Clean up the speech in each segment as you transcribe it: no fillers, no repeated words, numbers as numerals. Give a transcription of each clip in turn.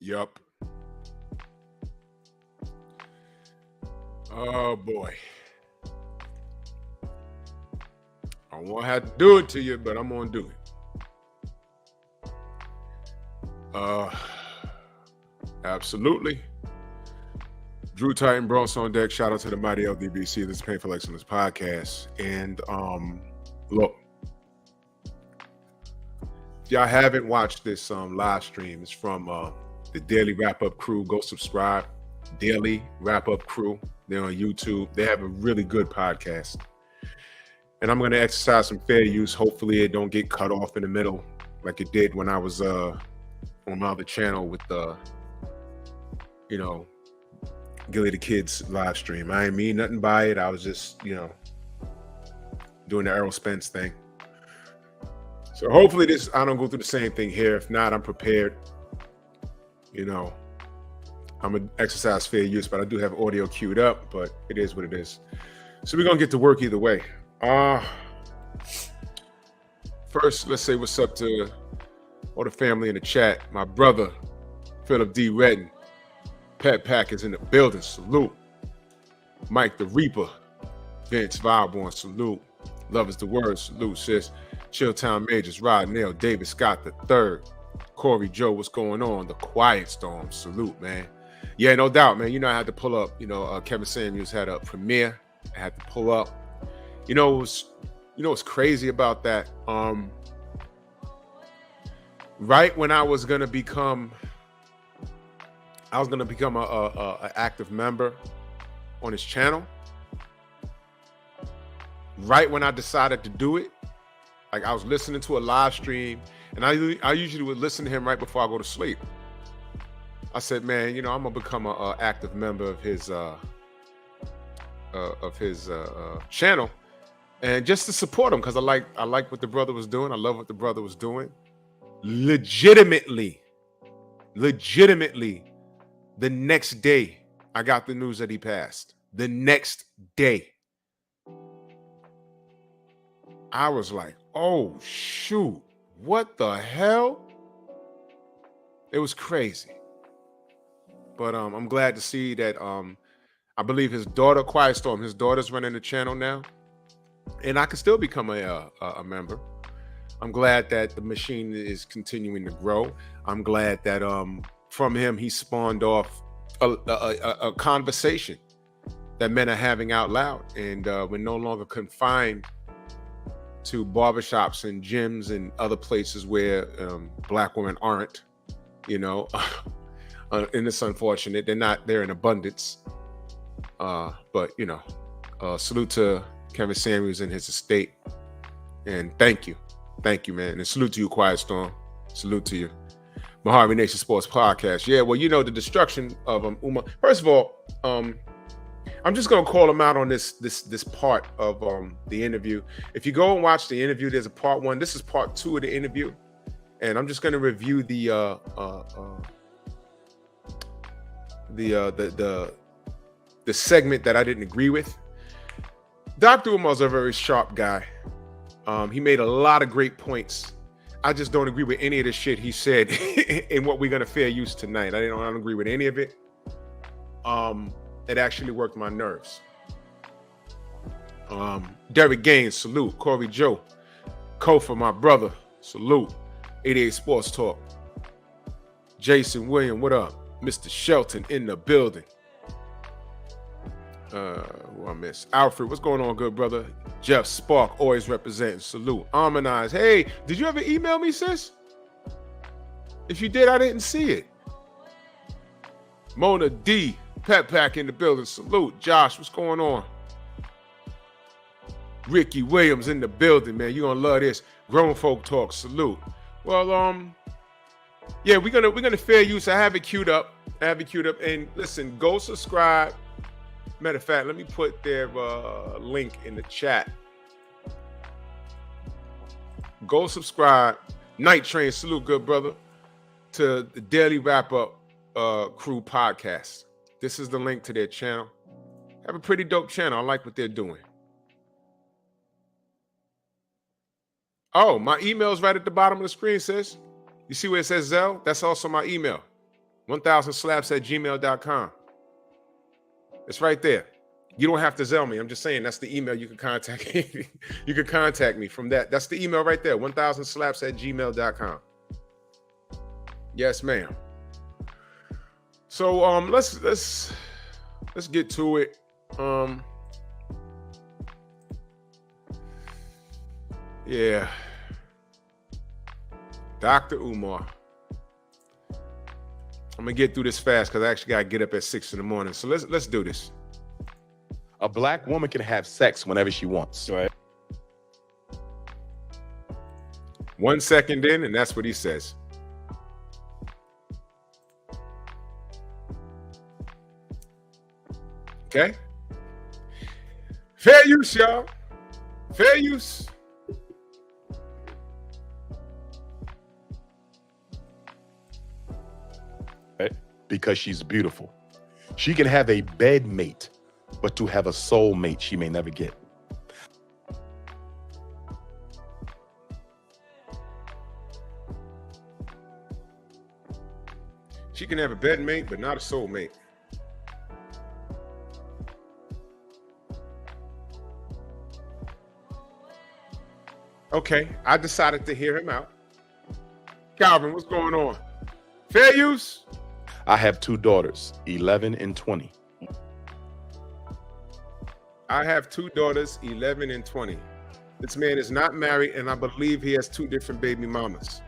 Yup. Oh boy. I won't have to do it to you, but I'm gonna do it. Absolutely. Drew Titan Bronx on deck. Shout out to the mighty LDBC. This is Painful Excellence Podcast. And look, if y'all haven't watched this live stream, it's from the Daily Wrap Up Crew. Go subscribe. Daily Wrap Up Crew. They're on YouTube. They have a really good podcast. And I'm going to exercise some fair use. Hopefully it don't get cut off in the middle like it did when I was on my other channel with Gilly the Kids live stream. I ain't mean nothing by it. I was just, doing the Errol Spence thing. So hopefully I don't go through the same thing here. If not, I'm prepared. I'm going to exercise fair use, but I do have audio queued up, but it is what it is. So we're going to get to work either way. First, let's say what's up to all the family in the chat. My brother, Philip D. Redden. P.E.P is in the building. Salute. Mike the Reaper. Vince Vilborn. Salute. Love is the word. Salute, sis. Chilltown Majors. Rod Nail. David Scott the third. Corey Joe, what's going on? The Quiet Storm. Salute, man. Yeah, no doubt, man. I had to pull up. Kevin Samuels had a premiere. I had to pull up. What's crazy about that? Right when I was gonna become a active member on his channel. Right when I decided to do it, like I was listening to a live stream, and I usually would listen to him right before I go to sleep. I said, man, I'm gonna become a active member of his channel, and just to support him because I like what the brother was doing. I love what the brother was doing. Legitimately, the next day I got the news that he passed. The next day, I was like, oh shoot, what the hell? It was crazy. But I'm glad to see that I believe his daughter, Quiet Storm, his daughter's running the channel now. And I can still become a member. I'm glad that the machine is continuing to grow. I'm glad that from him he spawned off a conversation that men are having out loud. And we're no longer confined to barbershops and gyms and other places where Black women aren't, and it's unfortunate. They're not there in abundance. But salute to Kevin Samuels and his estate. And thank you, man. And salute to you, Quiet Storm. Salute to you. Mojave Nation Sports Podcast. Yeah, well, the destruction of Umar. First of all, I'm just gonna call him out on this part of the interview. If you go and watch the interview, there's a part 1. This is part 2 of the interview, and I'm just gonna review the segment that I didn't agree with. Dr. Umar's a very sharp guy. He made a lot of great points. I just don't agree with any of the shit he said in what we're gonna fair use tonight. I don't agree with any of it. It actually worked my nerves. Derek Gaines, salute. Corey Joe, Kofa, my brother, salute. 88 Sports Talk. Jason William, what up? Mr. Shelton in the building. Who I miss? Alfred, what's going on, good brother? Jeff Spark, always representing. Salute. Harmonize. Hey, did you ever email me, sis? If you did, I didn't see it. Mona D, P.E.P in the building. Salute. Josh, what's going on? Ricky Williams in the building, man. You're gonna love this. Grown folk talk. Salute. Well, yeah, we're gonna fair use. I have it queued up. And listen, go subscribe. Matter of fact, let me put their link in the chat. Go subscribe. Night Train, salute, good brother, to the Daily Wrap Up Crew podcast. This is the link to their channel. Have a pretty dope channel. I like what they're doing. Oh, my email's right at the bottom of the screen, sis. You see where it says Zelle? That's also my email. 1000slaps@gmail.com. It's right there. You don't have to Zell me. I'm just saying that's the email you can contact me. You can contact me from that. That's the email right there. 1000slaps@gmail.com. Yes, ma'am. So let's get to it. Yeah. Dr. Umar. I'm gonna get through this fast because I actually gotta get up at 6 in the morning. So let's do this. A black woman can have sex whenever she wants. Right. 1 second in, and that's what he says. Okay. Fair use, y'all. Fair use. Right? Because she's beautiful. She can have a bed mate, but to have a soul mate, she may never get. She can have a bed mate, but not a soul mate. Okay, I decided to hear him out. Calvin, what's going on? Fair use? I have 2 daughters, 11 and 20. I have 2 daughters, 11 and 20. This man is not married, and I believe he has 2 different baby mamas.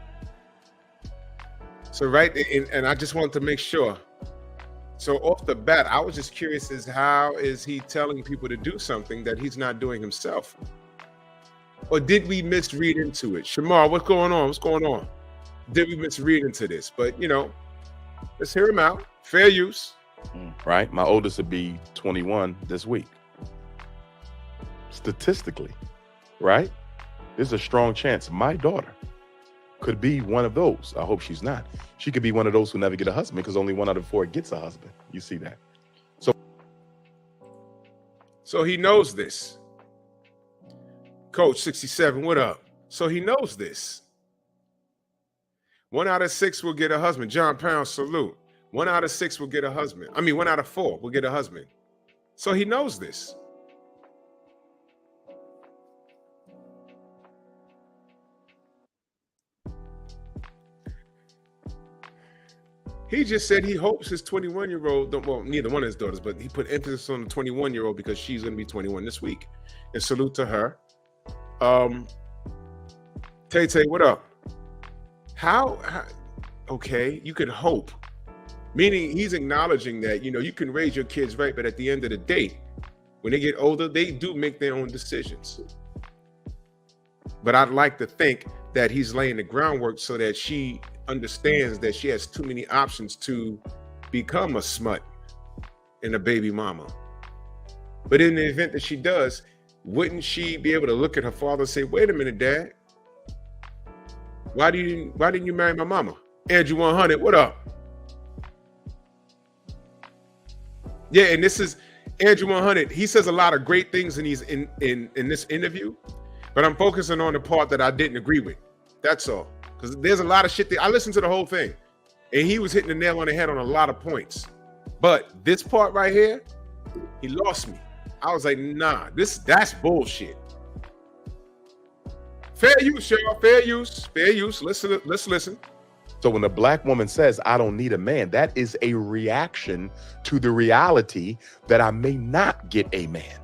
So and I just wanted to make sure. So off the bat, I was just curious as how is he telling people to do something that he's not doing himself? Or did we misread into it? Shamar, what's going on? What's going on? Did we misread into this? But, let's hear him out. Fair use. Right? My oldest will be 21 this week. Statistically, right? There's a strong chance my daughter could be one of those. I hope she's not. She could be one of those who never get a husband because only 1 out of 4 gets a husband. You see that? So he knows this. Coach 67, what up? So he knows this. 1 out of 6 will get a husband. John Pound, salute. 1 out of 6 will get a husband. 1 out of 4 will get a husband. So he knows this. He just said he hopes his 21-year-old, well, neither one of his daughters, but he put emphasis on the 21-year-old because she's going to be 21 this week. And salute to her. Tay, what up? How okay, you can hope. Meaning he's acknowledging that, you can raise your kids right, but at the end of the day, when they get older, they do make their own decisions. But I'd like to think that he's laying the groundwork so that she understands that she has too many options to become a smut and a baby mama. But in the event that she does, wouldn't she be able to look at her father and say, wait a minute, Dad, why didn't you marry my mama? Andrew 100, what up? Yeah, and this is Andrew 100. He says a lot of great things in this interview, but I'm focusing on the part that I didn't agree with. That's all. Because there's a lot of shit I listened to the whole thing, and he was hitting the nail on the head on a lot of points. But this part right here, he lost me. I was like, nah, that's bullshit. Fair use, y'all. Fair use. Fair use. Let's listen. So when a black woman says, I don't need a man, that is a reaction to the reality that I may not get a man.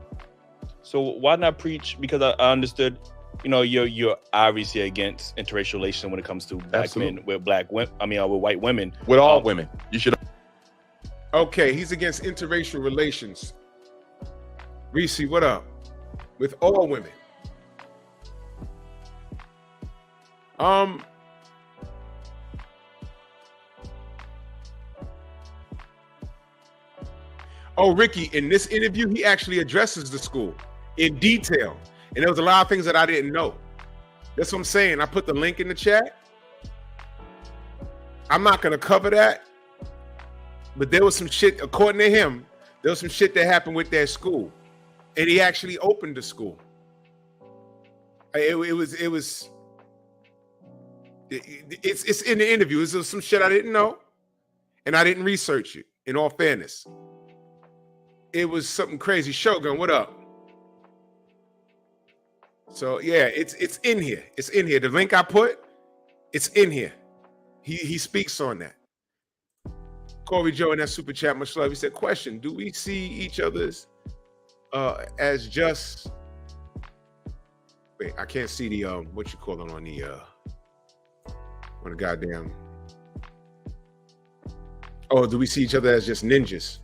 So why not preach? Because I understood, you're obviously against interracial relations when it comes to black men with black women. With white women. With all women. You should. Okay, he's against interracial relations. Reese, what up? With all women. Oh, Ricky, in this interview, he actually addresses the school in detail. And there was a lot of things that I didn't know. That's what I'm saying. I put the link in the chat. I'm not going to cover that. But there was some shit, according to him, there was some shit that happened with that school. And he actually opened the school. It's in the interview. It's some shit I didn't know. and I didn't research it, in all fairness. It was something crazy. Shogun, what up? So yeah, it's in here. It's in here. The link I put, it's in here. He speaks on that. Corey Joe in that super chat, much love. He said, question, do we see each other's as just, wait, I can't see the what you call it on the goddamn, oh, do we see each other as just ninjas?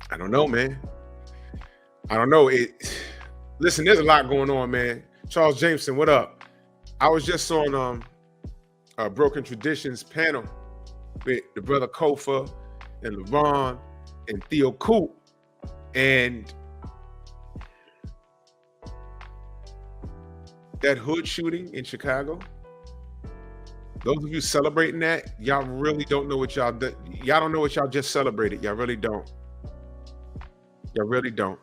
I don't know, man. I don't know. Listen, there's a lot going on, man. Charles Jameson, what up? I was just on Broken Traditions panel with the brother Kofa and LeBron and Theo Coop, and that hood shooting in Chicago. Those of you celebrating that, y'all really don't know what y'all do. Y'all don't know what y'all just celebrated. Y'all really don't. Y'all really don't.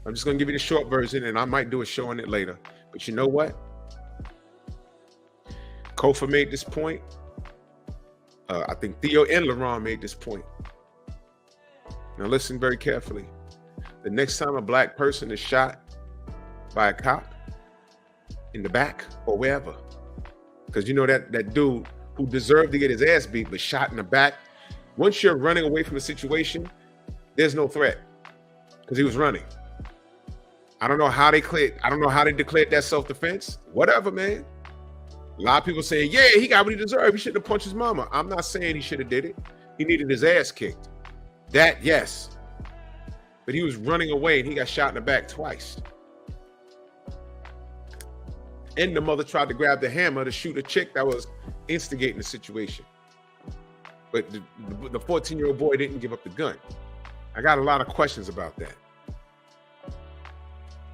I'm just gonna give you the short version, and I might do a show on it later. But you know what? Kofa made this point. I think Theo and LeBron made this point. Now listen very carefully. The next time a black person is shot by a cop in the back or wherever, because you know that dude who deserved to get his ass beat but shot in the back, once you're running away from a situation, there's no threat because he was running. I don't know how they declared that self-defense. Whatever, man. A lot of people saying, yeah, he got what he deserved. He shouldn't have punched his mama. I'm not saying he should have did it. He needed his ass kicked. That, yes. But he was running away and he got shot in the back twice. And the mother tried to grab the hammer to shoot a chick that was instigating the situation. But the 14-year-old boy didn't give up the gun. I got a lot of questions about that.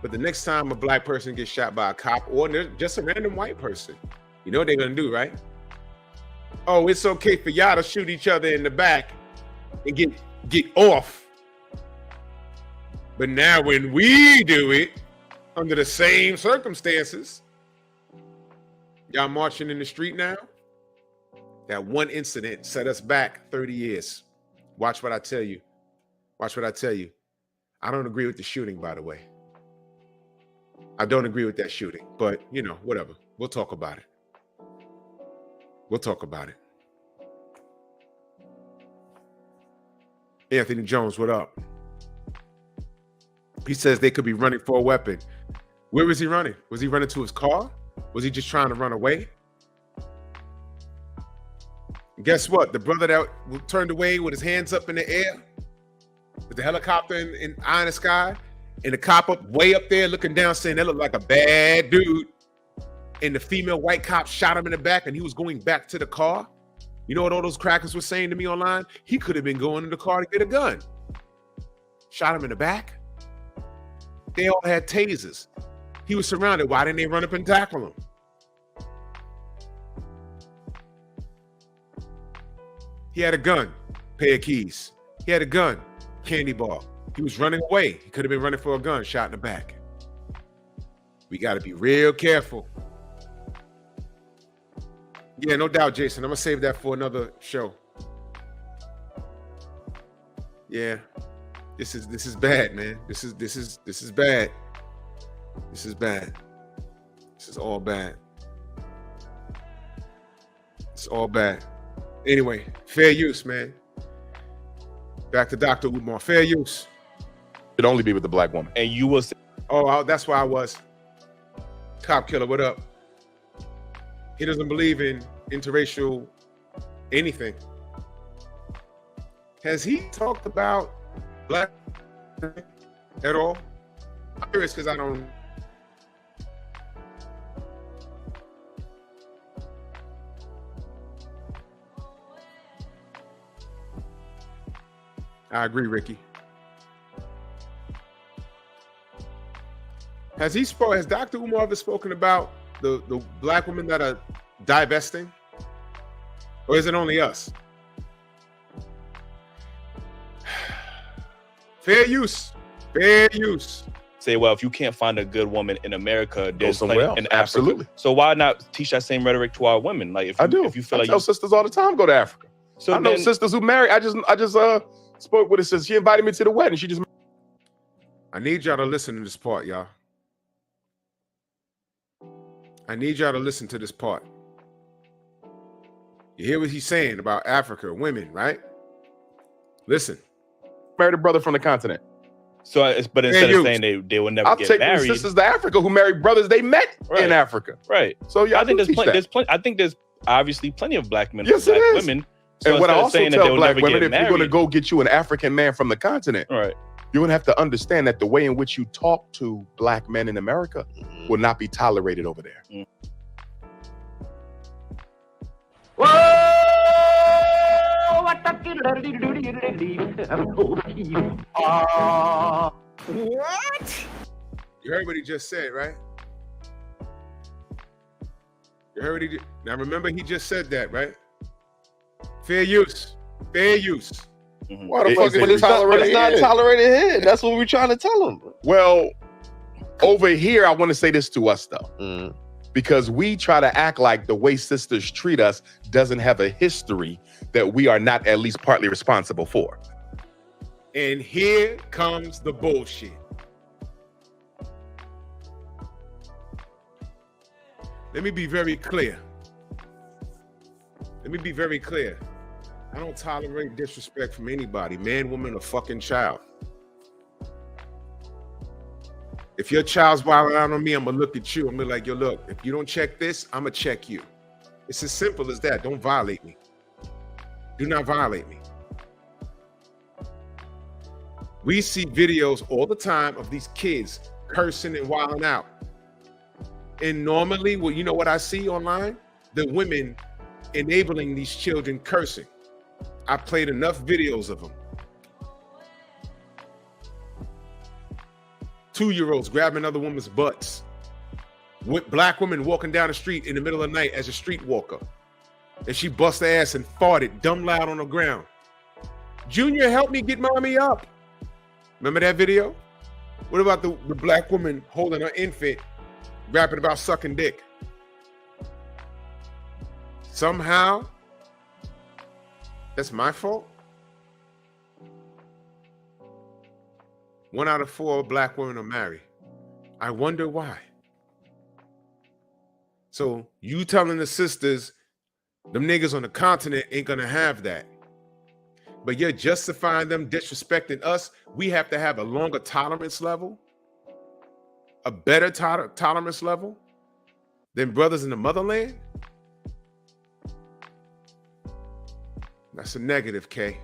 But the next time a black person gets shot by a cop or just a random white person, you know what they're gonna do, right? Oh, it's okay for y'all to shoot each other in the back and get off. But now when we do it under the same circumstances, y'all marching in the street now, that one incident set us back 30 years. Watch what I tell you. Watch what I tell you. I don't agree with the shooting, by the way. I don't agree with that shooting, but you know, whatever. We'll talk about it. We'll talk about it. Anthony Jones, what up? He says they could be running for a weapon. Where was he running? Was he running to his car? Was he just trying to run away? And guess what? The brother that turned away with his hands up in the air, with the helicopter in eye in the sky, and the cop up way up there looking down saying that looked like a bad dude, and the female white cop shot him in the back and he was going back to the car. You know what all those crackers were saying to me online? He could have been going in the car to get a gun. Shot him in the back. They all had tasers. He was surrounded. Why didn't they run up and tackle him? He had a gun, pair of keys. He had a gun, candy bar. He was running away. He could have been running for a gun, shot in the back. We got to be real careful. Yeah, no doubt, Jason. I'm going to save that for another show. Yeah. This is bad, man. This is bad. This is bad. This is all bad. It's all bad. Anyway, fair use, man. Back to Dr. Umar. Fair use. It'd only be with the black woman. And you will say, oh, that's why I was. Cop killer, what up? He doesn't believe in interracial anything. Has he talked about black at all? I'm curious because I don't. I agree, Ricky. Has Dr. Umar ever spoken about the black women that are divesting? Or is it only us? Fair use. Fair use. Say, well, if you can't find a good woman in America, there's somewhere plenty else. in Africa. Absolutely. So why not teach that same rhetoric to our women? Like, if you feel I like tell sisters all the time, go to Africa. So I know then, sisters who marry. I just spoke with a sister. She invited me to the wedding. She just I need y'all to listen to this part, y'all. I need y'all to listen to this part. You hear what he's saying about Africa, women, right? Listen. married a brother from the continent. so but instead of saying they will never I'll get take the married, sisters to Africa who married brothers they met Right. in Africa. right? So yeah, I think do teach that. there's plenty. I think there's obviously plenty of black men, Yes, and it black is. women. So And what I instead of also saying that they tell will black never women, get if you're going to married- go get you an African man from the continent, right? you're going to have to understand that the way in which you talk to black men in America will not be tolerated over there. What? You heard what he just said, right? You heard what he just... Now remember, he just said that, right? Fair use. Fair use. Why the It- fuck it's is But it it's not, tolerated here? tolerated here. That's what we're trying to tell them. Well, over here, I want to say this to us, though. Because we try to act like the way sisters treat us doesn't have a history that we are not at least partly responsible for. And here comes the bullshit. Let me be very clear. Let me be very clear. I don't tolerate disrespect from anybody, man, woman, or fucking child. If your child's wilding out on me, I'm gonna look at you. I'm gonna be like, yo, look, if you don't check this, I'm gonna check you. It's as simple as that. Don't violate me. Do not violate me. We see videos all the time of these kids cursing and wilding out. And normally, well, you know what I see online? The women enabling these children cursing. I played enough videos of them. 2-year-olds grabbing another woman's butts. With black women walking down the street in the middle of the night as a street walker. And she bust her ass and farted dumb loud on the ground. Junior, help me get mommy up. Remember that video? What about the black woman holding her infant, rapping about sucking dick? Somehow, that's my fault? 1 out of 4 black women are married. I wonder why. So you telling the sisters, them niggas on the continent ain't gonna have that. But you're justifying them disrespecting us. We have to have a longer tolerance level, a better tolerance level than brothers in the motherland. That's a negative, K.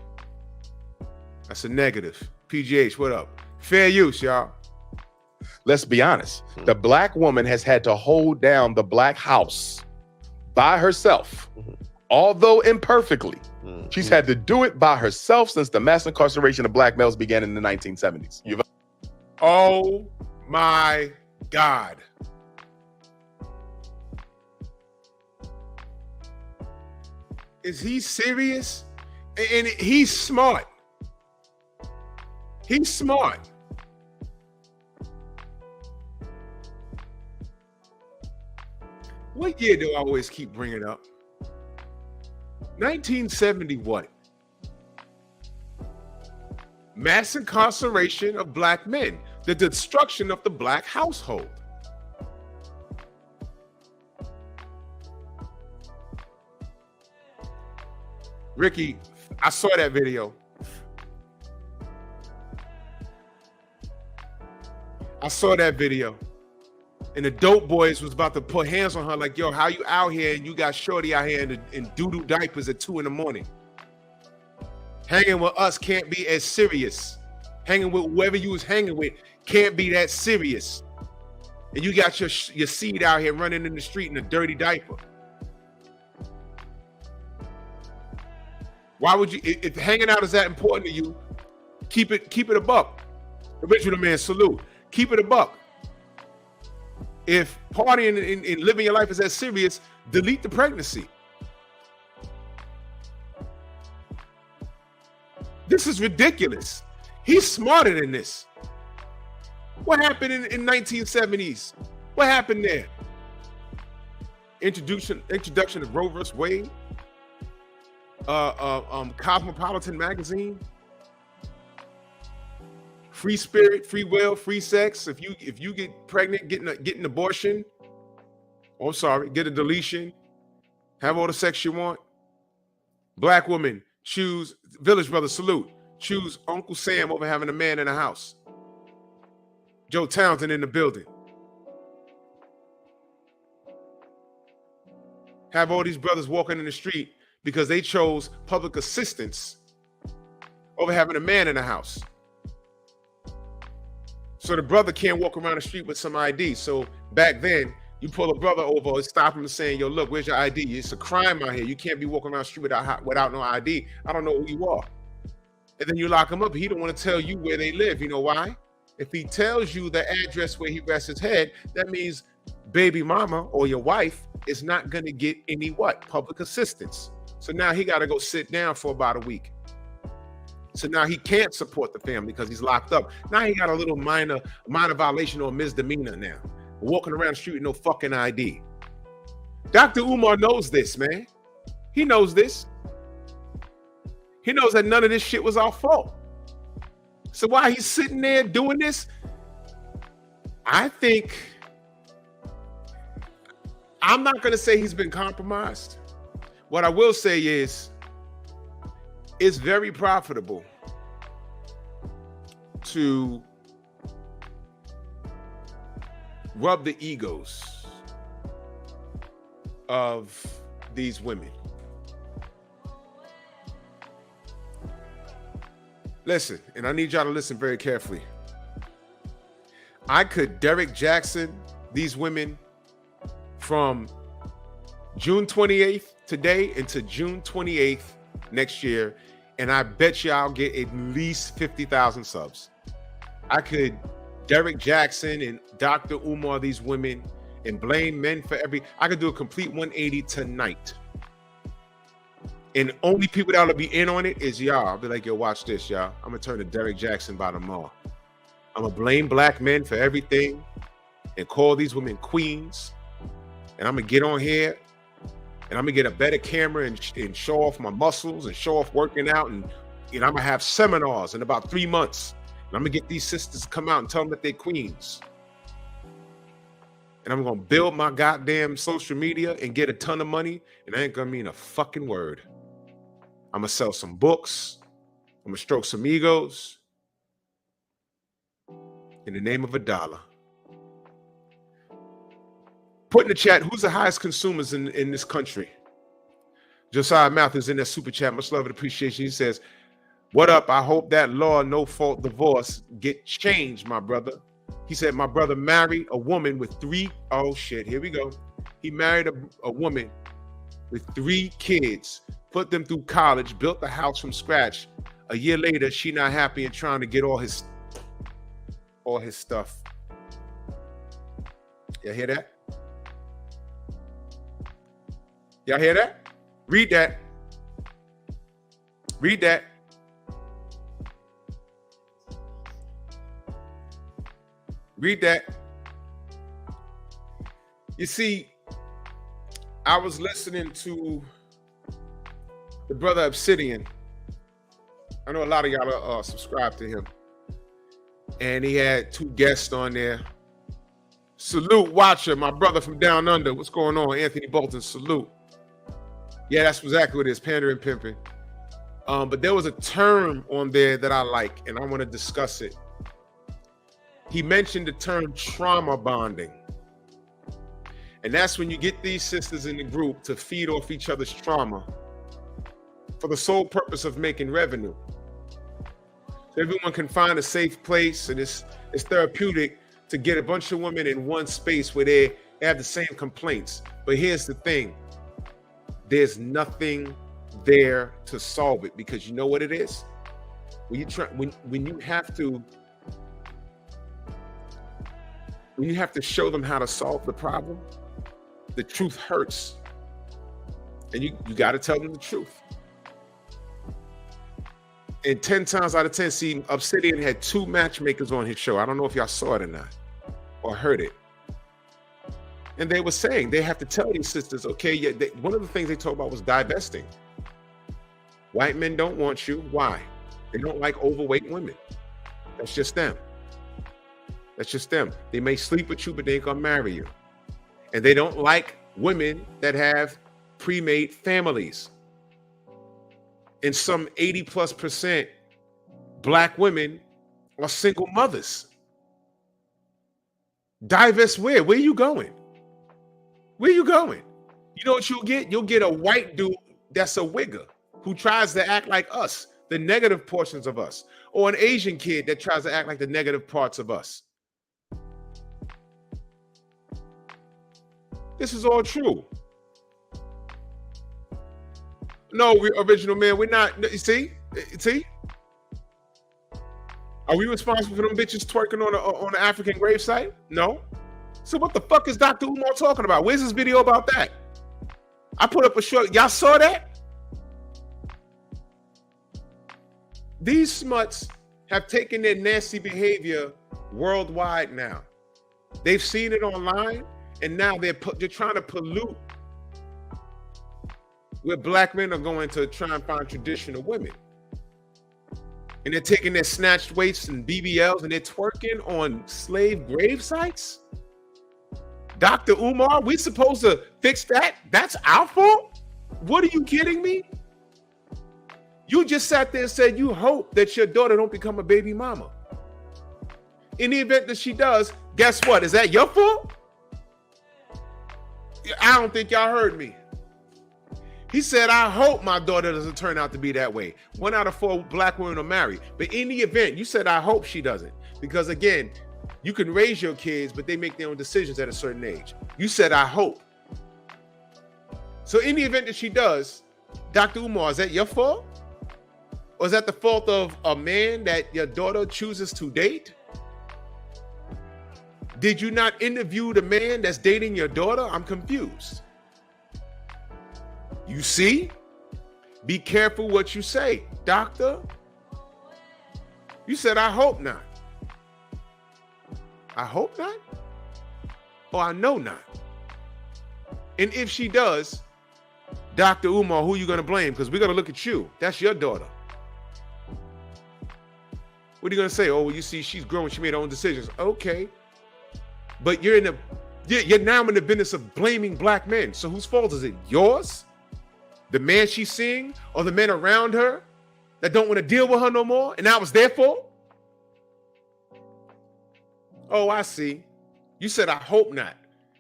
That's a negative. PGH, what up? Fair use, y'all. Let's be honest. The black woman has had to hold down the black house by herself, although imperfectly. She's had to do it by herself since the mass incarceration of black males began in the 1970s. Oh my God. Is he serious? And he's smart. He's smart. What year do I always keep bringing up? 1970 what? Mass incarceration of black men. The destruction of the black household. Ricky, I saw that video. And the dope boys was about to put hands on her like, yo, how you out here and you got shorty out here in doo-doo diapers at 2 a.m. Hanging with us can't be as serious. Hanging with whoever you was hanging with can't be that serious. And you got your seed out here running in the street in a dirty diaper. Why would you, if hanging out is that important to you, keep it a buck. Original man, salute. Keep it a buck. If partying and living your life is that serious, delete the pregnancy. This is ridiculous. He's smarter than this. What happened in 1970s? What happened there? Introduction of Roe vs. Wade. Cosmopolitan magazine. Free spirit, free will, free sex. If you get pregnant, get an abortion. Oh, sorry, get a deletion. Have all the sex you want. Black woman, choose Village Brother, salute. Choose Uncle Sam over having a man in the house. Joe Townsend in the building. Have all these brothers walking in the street because they chose public assistance over having a man in the house. So the brother can't walk around the street with some ID. So back then, you pull a brother over and stop him and saying, yo, look, where's your ID? It's a crime out here. You can't be walking around the street without no ID. I don't know who you are. And then you lock him up. He don't want to tell you where they live. You know why? If he tells you the address where he rests his head, that means baby mama or your wife is not going to get any what? Public assistance. So now he got to go sit down for about a week. So now he can't support the family because he's locked up. Now he got a little minor violation or misdemeanor now. Walking around the street with no fucking ID. Dr. Umar knows this, man. He knows this. He knows that none of this shit was our fault. So while he's sitting there doing this, I think, I'm not going to say he's been compromised. What I will say is, it's very profitable to rub the egos of these women. Listen, and I need y'all to listen very carefully. I could Derek Jackson these women from June 28th today into June 28th next year, and I bet you I'll get at least 50,000 subs. I could Derek Jackson and Dr. Umar these women and blame men for I could do a complete 180 tonight. And only people that'll be in on it is y'all. I'll be like, yo, watch this, y'all. I'm gonna turn to Derek Jackson by tomorrow. I'm gonna blame black men for everything and call these women queens. And I'm gonna get on here and I'm gonna get a better camera and show off my muscles and show off working out. And I'm gonna have seminars in about 3 months. And I'm gonna get these sisters to come out and tell them that they're queens. And I'm gonna build my goddamn social media and get a ton of money. And I ain't gonna mean a fucking word. I'm gonna sell some books. I'm gonna stroke some egos in the name of $1. Put in the chat, who's the highest consumers in this country? Josiah Matthews in that super chat. Much love and appreciation. He says, what up? I hope that law, no fault divorce get changed, my brother. He said, my brother married a woman with 3. Oh shit, here we go. He married a woman with 3 kids, put them through college, built the house from scratch. A year later, she not happy and trying to get all his stuff. Y'all hear that? Y'all hear that? Read that. Read that. Read that. You see, I was listening to the brother Obsidian. I know a lot of y'all are subscribed to him. And he had 2 guests on there. Salute Watcher, my brother from down under. What's going on? Anthony Bolton, salute. Yeah, that's exactly what it is, pandering, pimping. But there was a term on there that I like, and I want to discuss it. He mentioned the term trauma bonding. And that's when you get these sisters in the group to feed off each other's trauma for the sole purpose of making revenue. So everyone can find a safe place, and it's therapeutic to get a bunch of women in one space where they have the same complaints. But here's the thing. There's nothing there to solve it, because you know what it is? When you have to show them how to solve the problem, the truth hurts. And you got to tell them the truth. And 10 times out of 10, see, Obsidian had 2 matchmakers on his show. I don't know if y'all saw it or not, or heard it. And they were saying they have to tell these sisters, okay, yeah, one of the things they talked about was divesting. White men don't want you. Why? They don't like overweight women. That's just them. That's just them. They may sleep with you, but they ain't gonna marry you. And they don't like women that have pre-made families. And some 80+% Black women are single mothers. Divest where? Where you going? Where you going? You know what you'll get? You'll get a white dude that's a wigger who tries to act like us, the negative portions of us, or an Asian kid that tries to act like the negative parts of us. This is all true. No, original man, we're not. See? Are we responsible for them bitches twerking on the African gravesite? No. So what the fuck is Dr. Umar talking about? Where's this video about that? I put up a short. Y'all saw that? These smuts have taken their nasty behavior worldwide now. They've seen it online, and now they're trying to pollute where Black men are going to try and find traditional women. And they're taking their snatched weights and BBLs and they're twerking on slave grave sites? Dr. Umar, we supposed to fix that? That's our fault? What are you kidding me? You just sat there and said you hope that your daughter don't become a baby mama. In the event that she does, guess what? Is that your fault? I don't think y'all heard me. He said, I hope my daughter doesn't turn out to be that way. 1 out of 4 Black women are married. But in the event, you said, I hope she doesn't. Because again, you can raise your kids, but they make their own decisions at a certain age. You said, I hope. So in the event that she does, Dr. Umar, is that your fault? Or is that the fault of a man that your daughter chooses to date? Did you not interview the man that's dating your daughter? I'm confused. You see? Be careful what you say. Doctor, you said, I hope not. I hope not? Or I know not. And if she does, Dr. Umar, who are you going to blame? Because we're going to look at you. That's your daughter. What are you going to say? Oh, well, you see, she's grown. She made her own decisions. Okay. But you're now in the business of blaming Black men. So whose fault is it? Yours? The man she's seeing, or the men around her that don't want to deal with her no more, and that was their fault? Oh, I see. You said I hope not,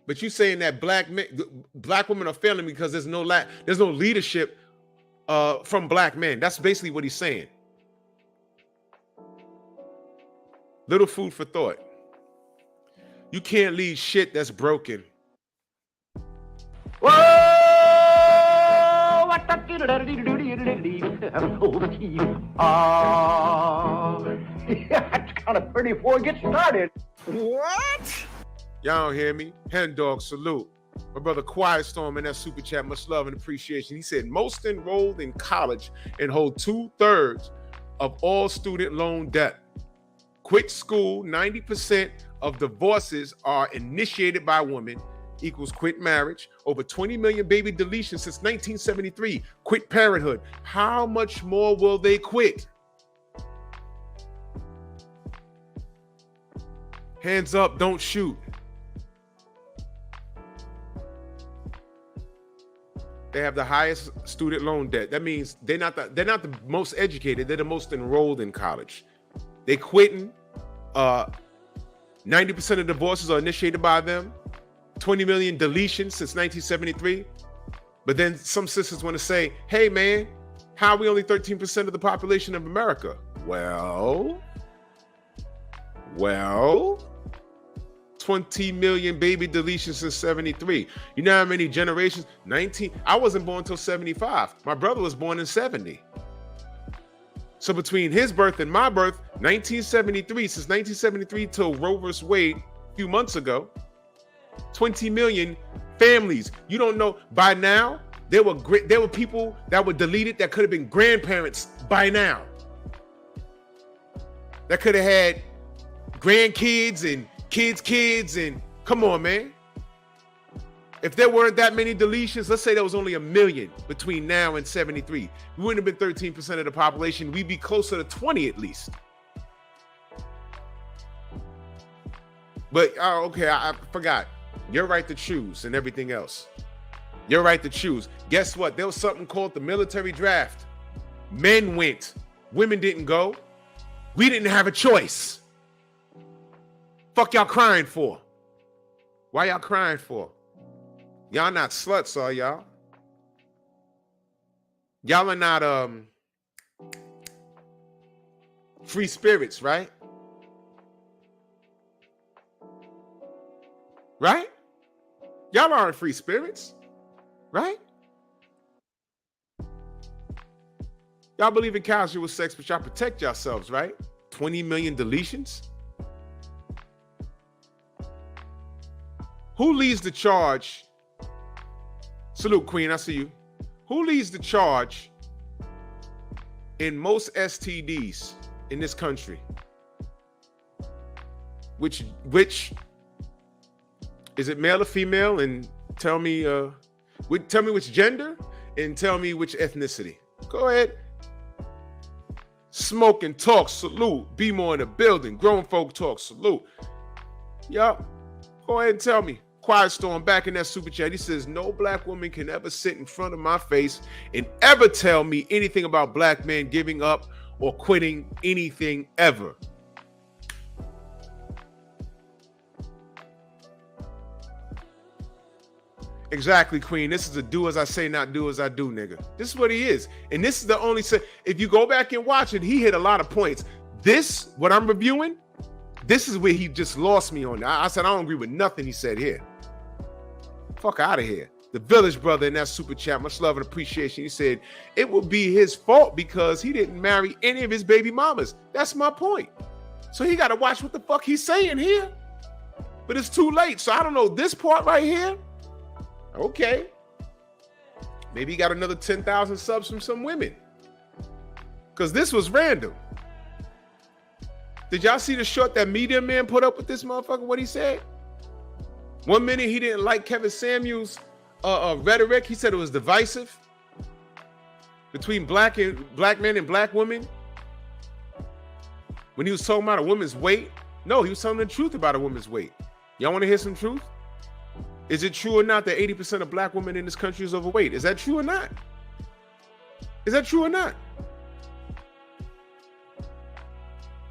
but you saying that Black women are failing because there's no leadership from Black men. That's basically what he's saying. Little food for thought. You can't lead shit that's broken. Whoa! That's kind of pretty before it gets started. What? Y'all don't hear me? Hen dog salute. My brother Quiet Storm in that super chat, much love and appreciation. He said most enrolled in college and hold 2/3 of all student loan debt. Quit school, 90% of divorces are initiated by women, equals quit marriage. Over 20 million baby deletions since 1973. Quit parenthood. How much more will they quit? Hands up, don't shoot. They have the highest student loan debt. That means they're not the most educated, they're the most enrolled in college. They quitting. 90% of divorces are initiated by them. 20 million deletions since 1973. But then some sisters want to say, hey man, how are we only 13% of the population of America? Well, 20 million baby deletions since 73. You know how many generations? 19. I wasn't born until 75. My brother was born in 70. So between his birth and my birth, 1973, since 1973 till Roe vs. Wade a few months ago, 20 million families. You don't know, by now, there were people that were deleted that could have been grandparents by now. That could have had grandkids and kids, and come on, man. If there weren't that many deletions, let's say there was only 1 million between now and 73, we wouldn't have been 13% of the population. We'd be closer to 20 at least. But, okay, I forgot. Your right to choose and everything else. Your right to choose. Guess what? There was something called the military draft. Men went. Women didn't go. We didn't have a choice. Fuck y'all crying for? Why y'all crying for? Y'all not sluts, are y'all? Y'all are not free spirits, right? Right? Y'all aren't free spirits, right? Y'all believe in casual sex, but y'all protect yourselves, right? 20 million deletions? Who leads the charge? Salute, Queen, I see you. Who leads the charge in most STDs in this country? Which is it, male or female? And tell me which gender and tell me which ethnicity. Go ahead. Smoke and talk, salute. Be more in the building. Grown folk talk, salute. Yup. Go ahead and tell me. Quiet Storm back in that super chat. He says, no black woman can ever sit in front of my face and ever tell me anything about black men giving up or quitting anything ever. Exactly, Queen. This is a do as I say, not do as I do, nigga. This is what he is. And this is the only, if you go back and watch it, he hit a lot of points. This, what I'm reviewing, this is where he just lost me on. I said, I don't agree with nothing he said here. Fuck out of here. The Village Brother in that super chat, much love and appreciation. He said, it will be his fault because he didn't marry any of his baby mamas. That's my point. So he got to watch what the fuck he's saying here. But it's too late. So I don't know this part right here. Okay. Maybe he got another 10,000 subs from some women. Because this was random. Did y'all see the short that Media Man put up with this motherfucker, what he said? 1 minute he didn't like Kevin Samuels' rhetoric. He said it was divisive between black men and black women. When he was talking about a woman's weight. No, he was telling the truth about a woman's weight. Y'all want to hear some truth? Is it true or not that 80% of black women in this country is overweight? Is that true or not? Is that true or not?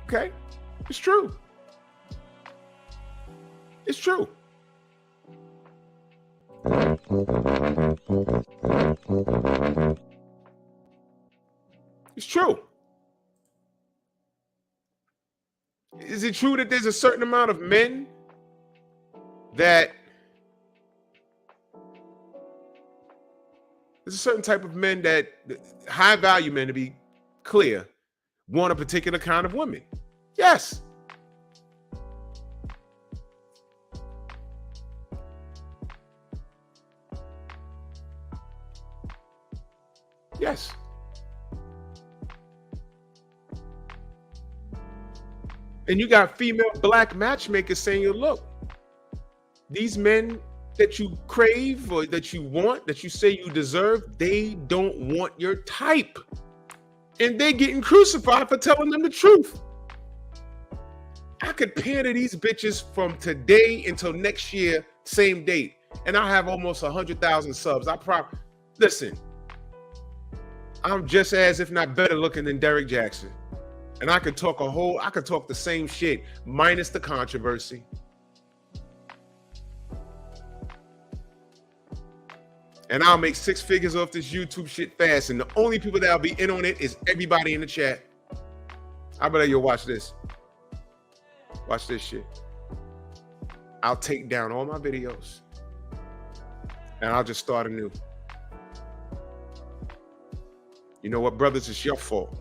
Okay, it's true. It's true. It's true. Is it true that there's a certain amount of men that there's a certain type of men that high value men, to be clear, want a particular kind of woman? Yes. Yes. And you got female black matchmakers saying, look, these men that you crave or that you want, that you say you deserve, they don't want your type. And they're getting crucified for telling them the truth. I could pander these bitches from today until next year, same date, and I'll have almost 100,000 subs. Listen, I'm just as, if not better looking than Derek Jackson. And I could talk the same shit, minus the controversy. And I'll make 6 figures off this YouTube shit fast. And the only people that'll be in on it is everybody in the chat. I better you watch this. Watch this shit. I'll take down all my videos. And I'll just start anew. You know what, brothers? It's your fault.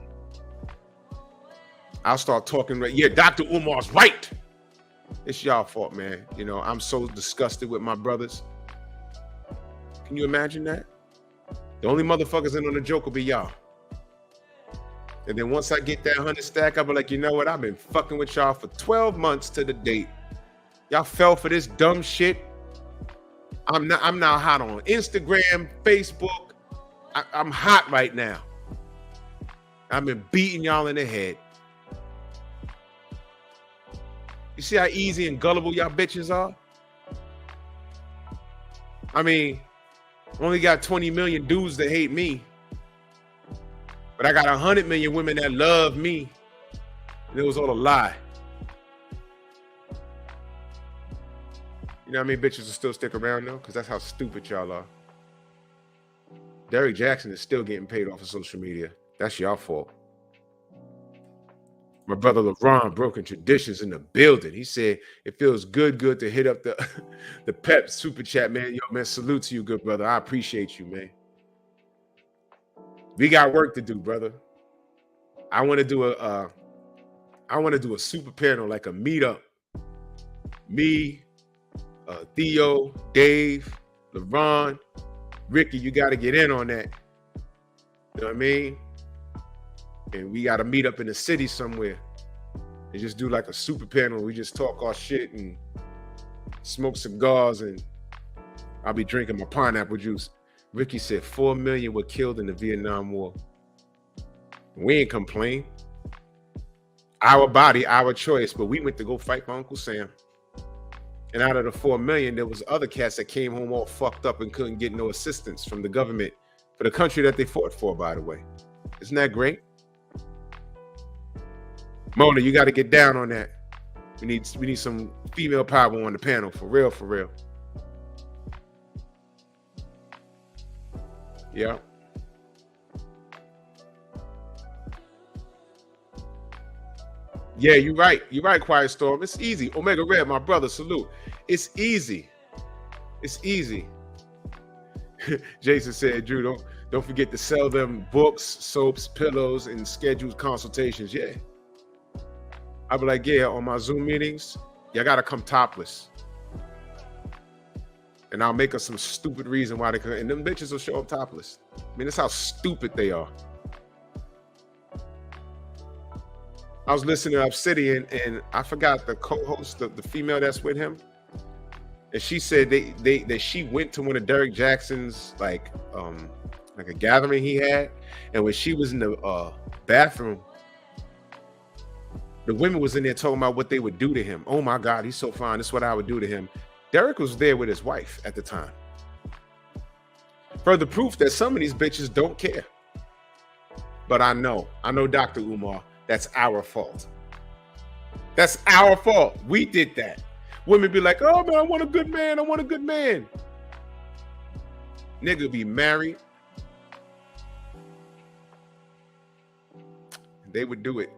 I'll start talking. Yeah, Dr. Umar's right. It's y'all fault, man. You know, I'm so disgusted with my brothers. Can you imagine that? The only motherfuckers in on the joke will be y'all. And then once I get that 100 stack, I'll be like, you know what? I've been fucking with y'all for 12 months to the date. Y'all fell for this dumb shit. I'm now hot on Instagram, Facebook. I'm hot right now. I've been beating y'all in the head. You see how easy and gullible y'all bitches are? I mean, only got 20 million dudes that hate me, but I got 100 million women that love me. And it was all a lie. You know how many bitches will still stick around though? Because that's how stupid y'all are. Derrick Jackson is still getting paid off of social media. That's y'all fault. My brother LeBron broken traditions in the building. He said it feels good to hit up the the P.E.P super chat, man. Yo, man, salute to you, good brother. I appreciate you, man. We got work to do, brother. I want to do a super panel, like a meetup. Me, Theo, Dave, LeBron, Ricky, you got to get in on that. You know what I mean? And we got to meet up in the city somewhere and just do like a super panel. We just talk our shit and smoke cigars, and I'll be drinking my pineapple juice. Ricky said 4 million were killed in the Vietnam War. We ain't complain. Our body, our choice, but we went to go fight for Uncle Sam. And out of the 4 million, there was other cats that came home all fucked up and couldn't get no assistance from the government for the country that they fought for, by the way. Isn't that great? Mona, you got to get down on that. We need some female power on the panel, for real, for real. Yeah. Yeah, you're right. You're right, Quiet Storm. It's easy. Omega Red, my brother, salute. It's easy. It's easy. Jason said, Drew, don't forget to sell them books, soaps, pillows, and scheduled consultations. Yeah. I'll be like, yeah, on my Zoom meetings, y'all got to come topless. And I'll make us some stupid reason why they can. And them bitches will show up topless. I mean, that's how stupid they are. I was listening to Obsidian, and I forgot the co-host, the female that's with him. And she said that she went to one of Derrick Jackson's like a gathering he had. And when she was in the bathroom, the women was in there talking about what they would do to him. Oh my God, he's so fine. This is what I would do to him. Derrick was there with his wife at the time. Further proof that some of these bitches don't care. But I know Dr. Umar, that's our fault. That's our fault. We did that. Women be like, oh man, I want a good man. I want a good man. Nigga be married. They would do it.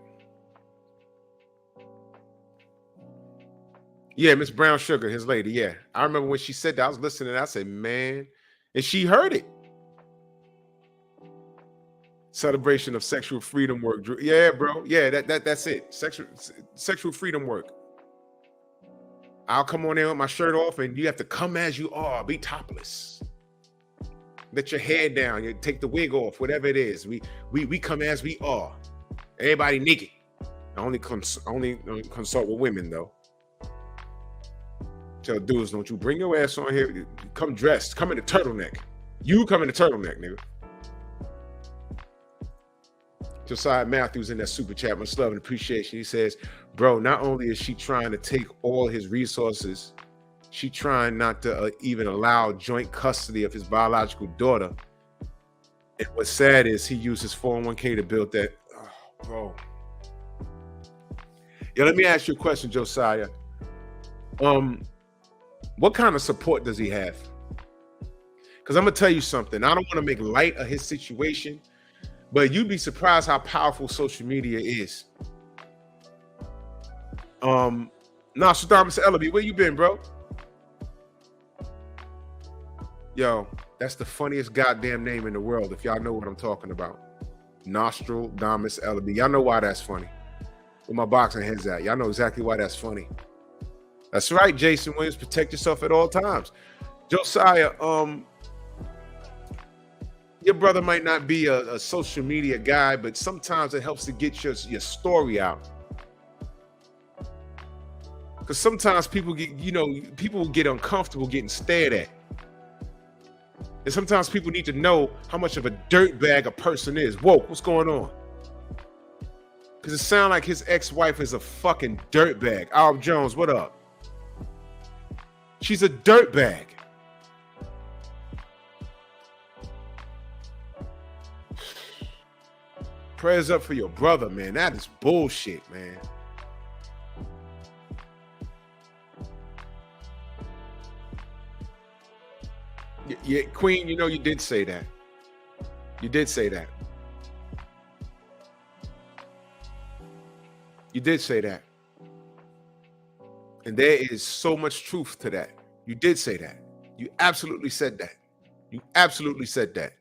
Yeah, Miss Brown Sugar, his lady. Yeah. I remember when she said that, I was listening. I said, man, and she heard it. Celebration of sexual freedom work. Yeah, bro. Yeah, that's it. Sexual freedom work. I'll come on there with my shirt off, and you have to come as you are. Be topless. Let your hair down. You take the wig off. Whatever it is, we come as we are. Everybody naked. I only consult with women though. Tell dudes, don't you bring your ass on here. Come dressed. Come in a turtleneck. You come in a turtleneck, nigga. Josiah Matthews in that super chat, much love and appreciation. He says, bro, not only is she trying to take all his resources, she trying not to even allow joint custody of his biological daughter. And what's sad is he used his 401k to build that. Oh, bro. Yeah, let me ask you a question, Josiah. What kind of support does he have? Because I'm gonna tell you something. I don't want to make light of his situation, but you'd be surprised how powerful social media is. Nostradamus Ellaby, where you been, bro? Yo, that's the funniest goddamn name in the world, if y'all know what I'm talking about. Nostradamus Ellaby. Y'all know why that's funny. Where my boxing head's at. Y'all know exactly why that's funny. That's right, Jason Williams. Protect yourself at all times. Josiah, your brother might not be a social media guy, but sometimes it helps to get your story out. Because sometimes people get uncomfortable getting stared at. And sometimes people need to know how much of a dirtbag a person is. Whoa, what's going on? Because it sounds like his ex-wife is a fucking dirtbag. Alb Jones, what up? She's a dirtbag. Prayers up for your brother, man. That is bullshit, man. Yeah, Queen, you know you did say that. You did say that. You did say that. And there is so much truth to that. You did say that. You absolutely said that. You absolutely said that.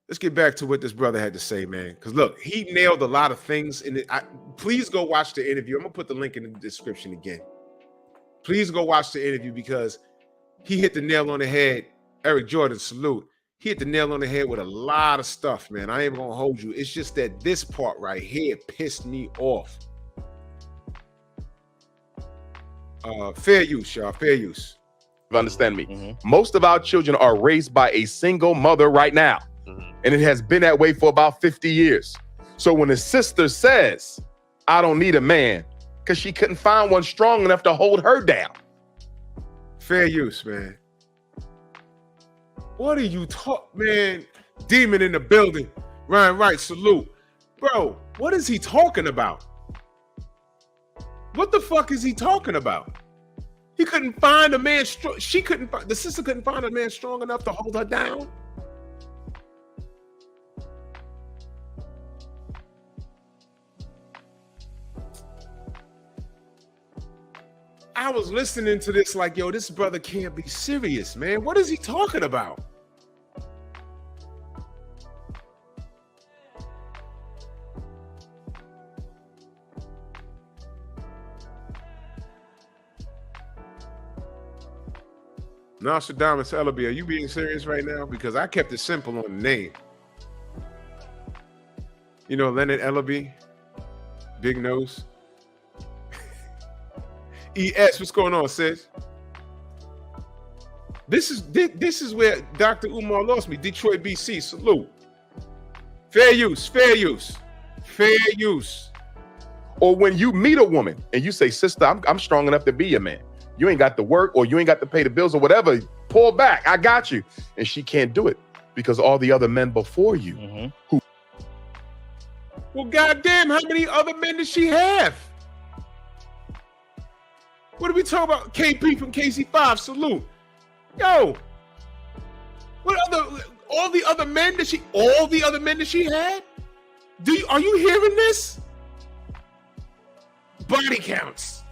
Let's get back to what this brother had to say, man. Because look, he nailed a lot of things. Please go watch the interview. I'm going to put the link in the description again. Please go watch the interview because he hit the nail on the head. Eric Jordan, salute. He hit the nail on the head with a lot of stuff, man. I ain't gonna hold you. It's just that this part right here pissed me off. Fair use, y'all. Fair use. Understand me. Most of our children are raised by a single mother right now. And it has been that way for about 50 years. So when his sister says, I don't need a man, because she couldn't find one strong enough to hold her down. Fair use, man. What are you man? Demon in the building. Ryan Wright, salute. Bro, what is he talking about? What the fuck is he talking about? He couldn't find a man strong. The sister couldn't find a man strong enough to hold her down. I was listening to this like, yo, this brother can't be serious, man. What is he talking about? Nostradamus Ellaby, are you being serious right now? Because I kept it simple on the name. You know, Leonard Ellaby, big nose. ES, what's going on, sis? This is where Dr. Umar lost me. Detroit, BC, salute. Fair use, fair use, fair use. Or when you meet a woman and you say, sister, I'm strong enough to be your man. You ain't got to work or you ain't got to pay the bills or whatever. Pull back, I got you. And she can't do it because all the other men before you. Well, goddamn, how many other men does she have? What are we talking about? KP from KC5, salute. Yo, all the other men that she had? Are you hearing this? Body counts.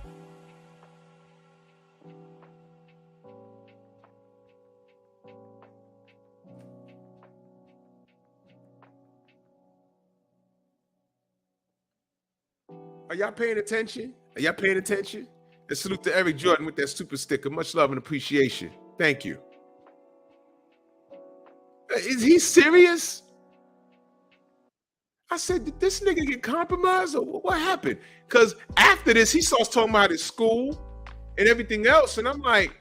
Are y'all paying attention? Are y'all paying attention? And salute to Eric Jordan with that super sticker. Much love and appreciation. Thank you. Is he serious? I said, did this nigga get compromised or what happened? Because after this, he starts talking about his school and everything else. And I'm like,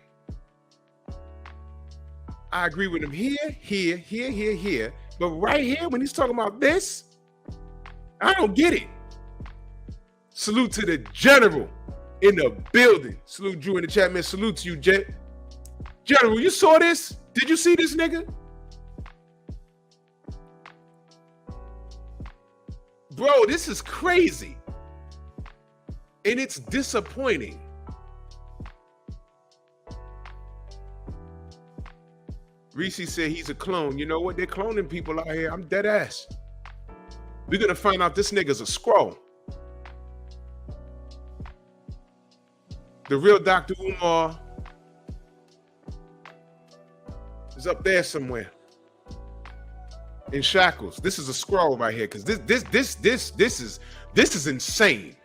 I agree with him here. But right here, when he's talking about this, I don't get it. Salute to the general in the building. Salute Drew in the chat, man. Salute to you, Jet. General, you saw this? Did you see this nigga? Bro, this is crazy. And it's disappointing. Reese said he's a clone. You know what? They're cloning people out here. I'm dead ass. We're going to find out this nigga's a scroll. The real Dr. Umar is up there somewhere in shackles. This is a scroll right here because this is insane.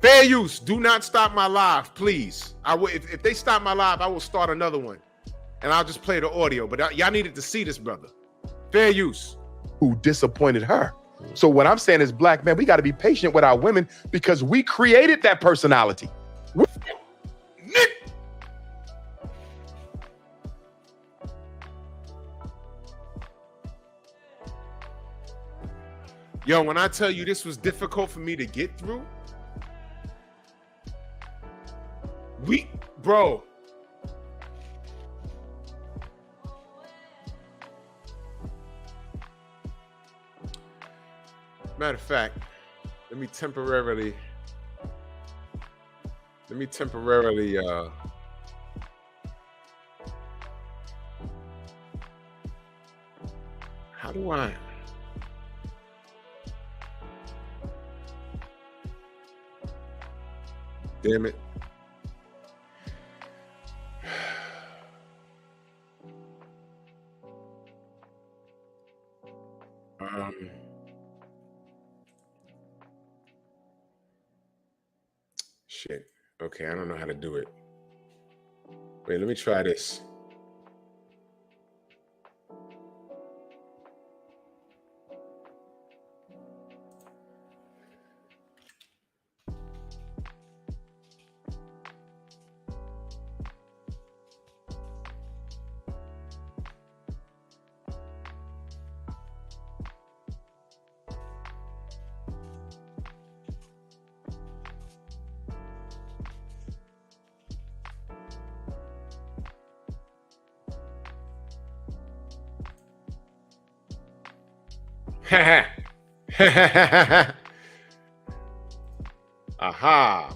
Fair use. Do not stop my live, please. If they stop my live, I will start another one, and I'll just play the audio. But y'all needed to see this, brother. Fair use. Who disappointed her? So what I'm saying is, black man, we got to be patient with our women because we created that personality. Yo, when I tell you this was difficult for me to get through, bro. Matter of fact, let me temporarily how do I? Damn it. Shit. Okay, I don't know how to do it. Wait, let me try this. Aha.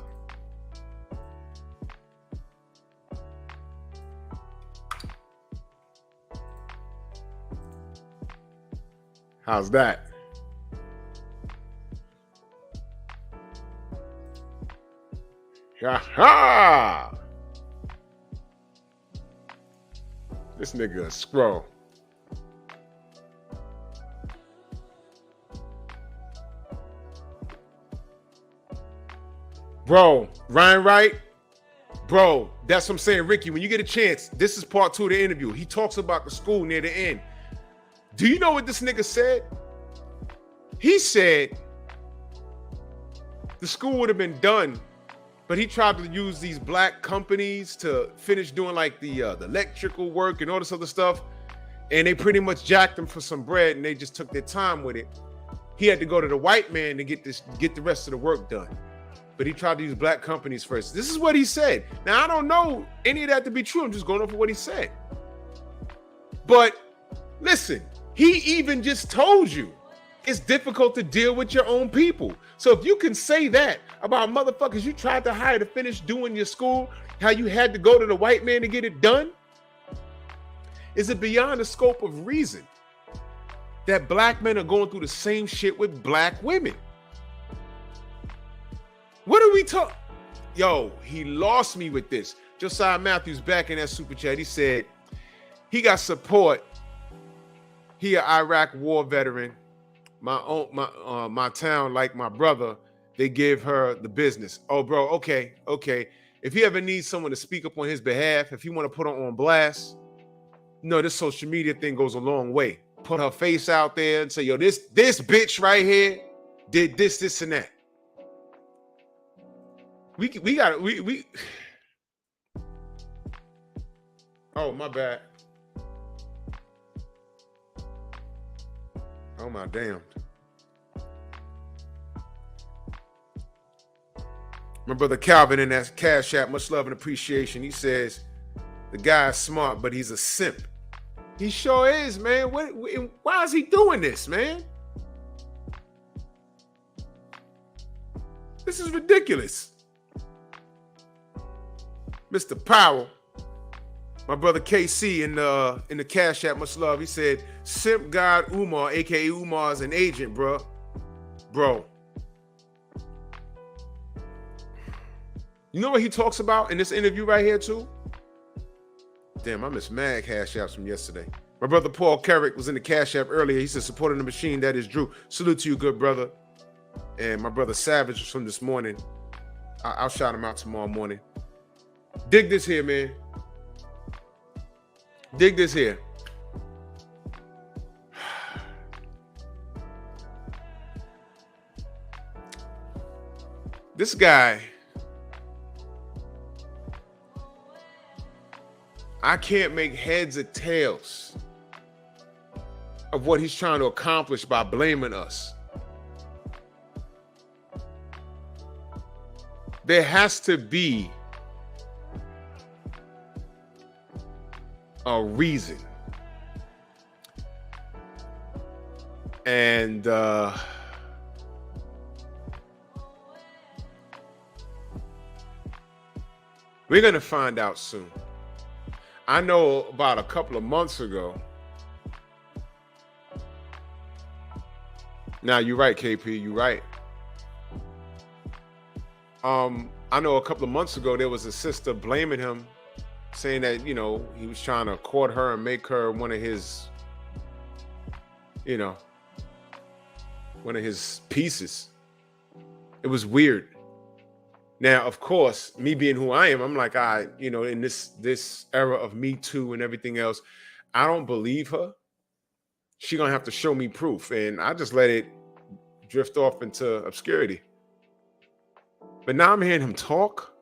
How's that? Aha. This nigga a scroll. Bro, Ryan Wright, bro, that's what I'm saying, Ricky. When you get a chance, this is part 2 of the interview. He talks about the school near the end. Do you know what this nigga said? He said the school would have been done, but he tried to use these black companies to finish doing like the electrical work and all this other stuff. And they pretty much jacked him for some bread and they just took their time with it. He had to go to the white man to get the rest of the work done. But he tried to use black companies first. This is what he said. Now, I don't know any of that to be true. I'm just going off of what he said. But listen, he even just told you it's difficult to deal with your own people. So if you can say that about motherfuckers you tried to hire to finish doing your school, how you had to go to the white man to get it done, is it beyond the scope of reason that black men are going through the same shit with black women? What are we talking? Yo, he lost me with this. Josiah Matthews back in that super chat. He said he got support. He an Iraq war veteran. My town, like my brother, they give her the business. Oh, bro, okay. If he ever needs someone to speak up on his behalf, if you want to put her on blast, no, this social media thing goes a long way. Put her face out there and say, yo, this bitch right here did this, and that. We got it. Oh, my bad. Oh, my damn. My brother Calvin in that Cash App, much love and appreciation. He says, the guy's smart, but he's a simp. He sure is, man. Why is he doing this, man? This is ridiculous. Mr. Powell, my brother KC in the Cash App, much love. He said, simp God Umar, aka Umar's an agent, bro. You know what he talks about in this interview right here too? Damn, I missed mad Cash Apps from yesterday. My brother Paul Carrick was in the Cash App earlier. He said, supporting the machine, that is Drew. Salute to you, good brother. And my brother Savage was from this morning. I'll shout him out tomorrow morning. Dig this here, man. Dig this here. This guy, I can't make heads or tails of what he's trying to accomplish by blaming us. there has to be a reason. And we're going to find out soon. I know about a couple of months ago. Now, you're right, KP, you're right. I know a couple of months ago, there was a sister blaming him, saying that, you know, he was trying to court her and make her one of his, you know, one of his pieces. It was weird. Now, of course, me being who I am, I'm like, you know, in this era of Me Too and everything else, I don't believe her. She gonna have to show me proof, and I just let it drift off into obscurity. But now I'm hearing him talk.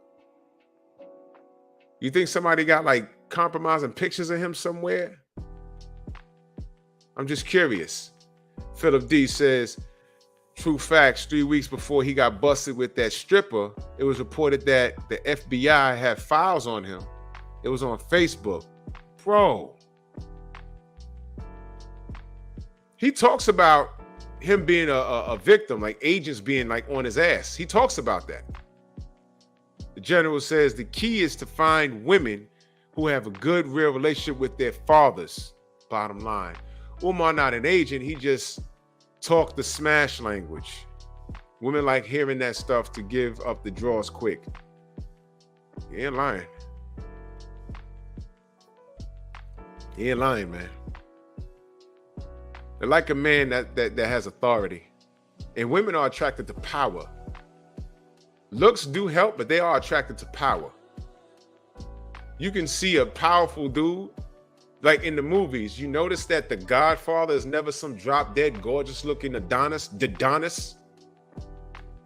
You think somebody got like compromising pictures of him somewhere? I'm just curious. Philip D says, true facts, 3 weeks before he got busted with that stripper, it was reported that the FBI had files on him. It was on Facebook. Bro. He talks about him being a victim, like agents being like on his ass. He talks about that. The general says the key is to find women who have a good, real relationship with their fathers, bottom line. Umar not an agent, he just talked the smash language. Women like hearing that stuff to give up the draws quick. He ain't lying. He ain't lying, man. They're like a man that has authority. And women are attracted to power. Looks do help, but they are attracted to power. You can see a powerful dude, like in the movies. You notice that the Godfather is never some drop-dead, gorgeous-looking Adonis.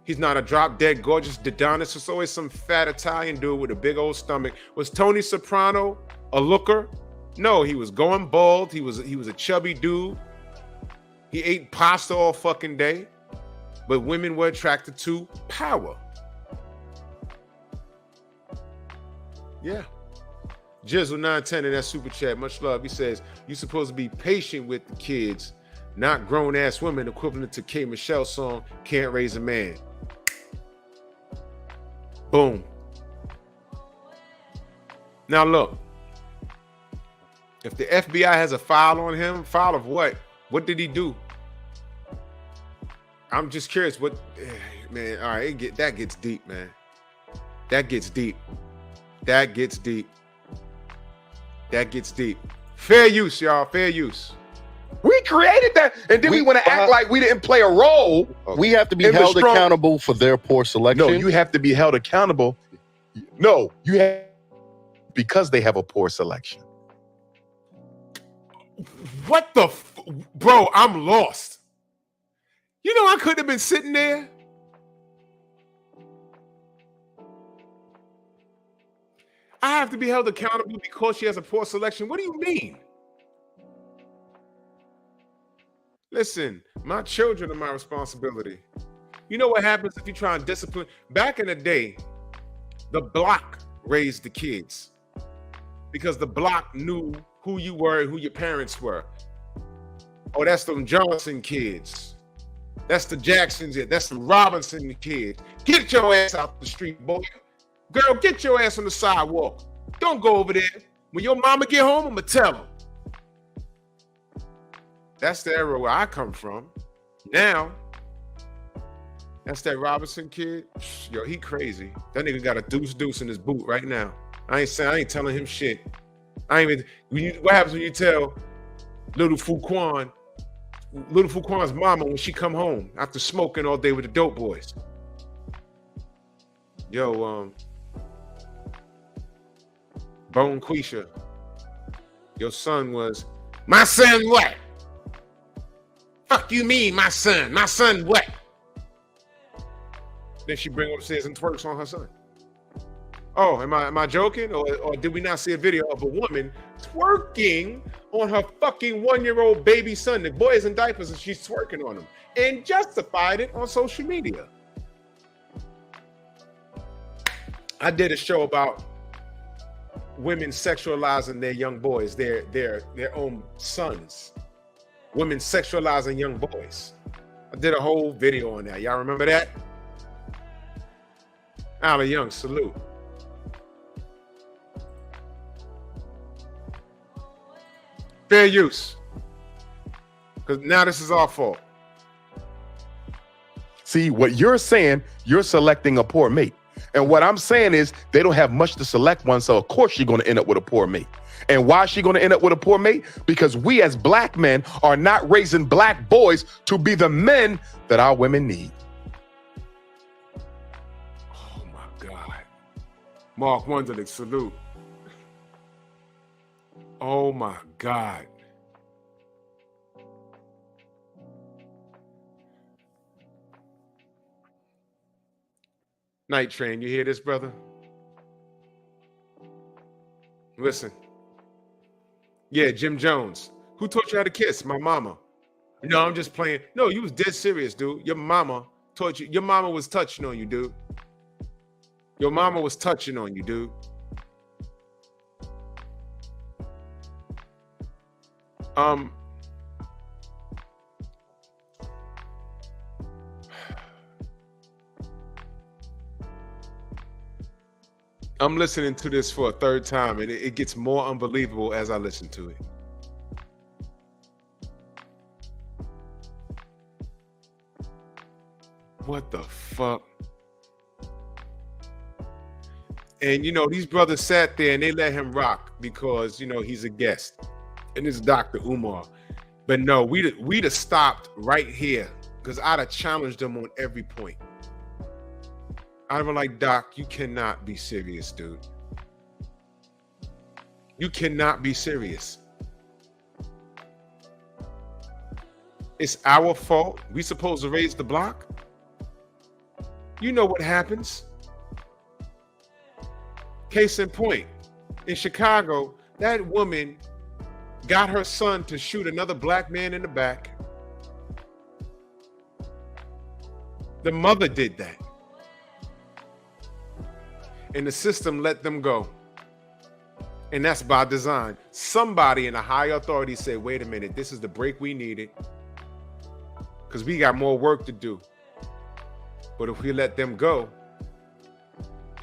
He's not a drop-dead, gorgeous Adonis. It's always some fat Italian dude with a big old stomach. Was Tony Soprano a looker? No, he was going bald. He was a chubby dude. He ate pasta all fucking day. But women were attracted to power. Yeah. Jizzle910 in that super chat, much love. He says, you're supposed to be patient with the kids, not grown-ass women, equivalent to K. Michelle's song, Can't Raise a Man. Boom. Now look, if the FBI has a file on him, file of what? What did he do? I'm just curious what, man, all right, that gets deep, man. That gets deep. That gets deep. That gets deep. Fair use, y'all. Fair use. We created that, and then we want to act like we didn't play a role. We have to be held accountable for their poor selection. No, you have to be held accountable. No, you have because they have a poor selection. What the bro? I'm lost. You know, I could have been sitting there. I have to be held accountable because she has a poor selection. What do you mean? Listen, my children are my responsibility. You know what happens if you try and discipline? Back in the day, the block raised the kids because the block knew who you were and who your parents were. Oh, that's them Johnson kids. That's the Jacksons. That's the Robinson kids. Get your ass out the street, boy. Girl, get your ass on the sidewalk. Don't go over there. When your mama get home, I'ma tell her. That's the era where I come from. Now, that's that Robinson kid. Yo, he crazy. That nigga got a deuce in his boot right now. I ain't telling him shit. What happens when you tell little Fuquan's mama when she come home after smoking all day with the dope boys? Yo, Bone Quisha, your son was, my son what? Fuck you mean, my son? My son what? Then she bring upstairs and twerks on her son. Oh, am I joking? Or did we not see a video of a woman twerking on her fucking 1-year-old baby son? The boy is in diapers and she's twerking on him and justified it on social media. I did a show about women sexualizing their young boys, their own sons. Women sexualizing young boys. I did a whole video on that. Y'all remember that? Allen Young, salute. Fair use. Because now this is our fault. See, what you're saying, you're selecting a poor mate. And what I'm saying is they don't have much to select one, so of course you're going to end up with a poor mate. And why is she going to end up with a poor mate? Because we as black men are not raising black boys to be the men that our women need. Oh my God. Mark Wunderlich, salute. Oh my God. Night Train, you hear this, brother? Listen. Yeah, Jim Jones. Who taught you how to kiss? My mama. No, I'm just playing. No, you was dead serious, dude. Your mama taught you. Your mama was touching on you, dude. Your mama was touching on you, dude. I'm listening to this for a third time, and it gets more unbelievable as I listen to it. What the fuck? And, you know, these brothers sat there and they let him rock because, you know, he's a guest. And it's Dr. Umar. But no, we'd have stopped right here because I'd have challenged them on every point. I'd have been like, Doc, you cannot be serious, dude. You cannot be serious. It's our fault. We supposed to raise the block? You know what happens. Case in point, in Chicago, that woman got her son to shoot another black man in the back. The mother did that. And the system let them go. And that's by design. Somebody in a higher authority said, wait a minute, this is the break we needed because we got more work to do. But if we let them go,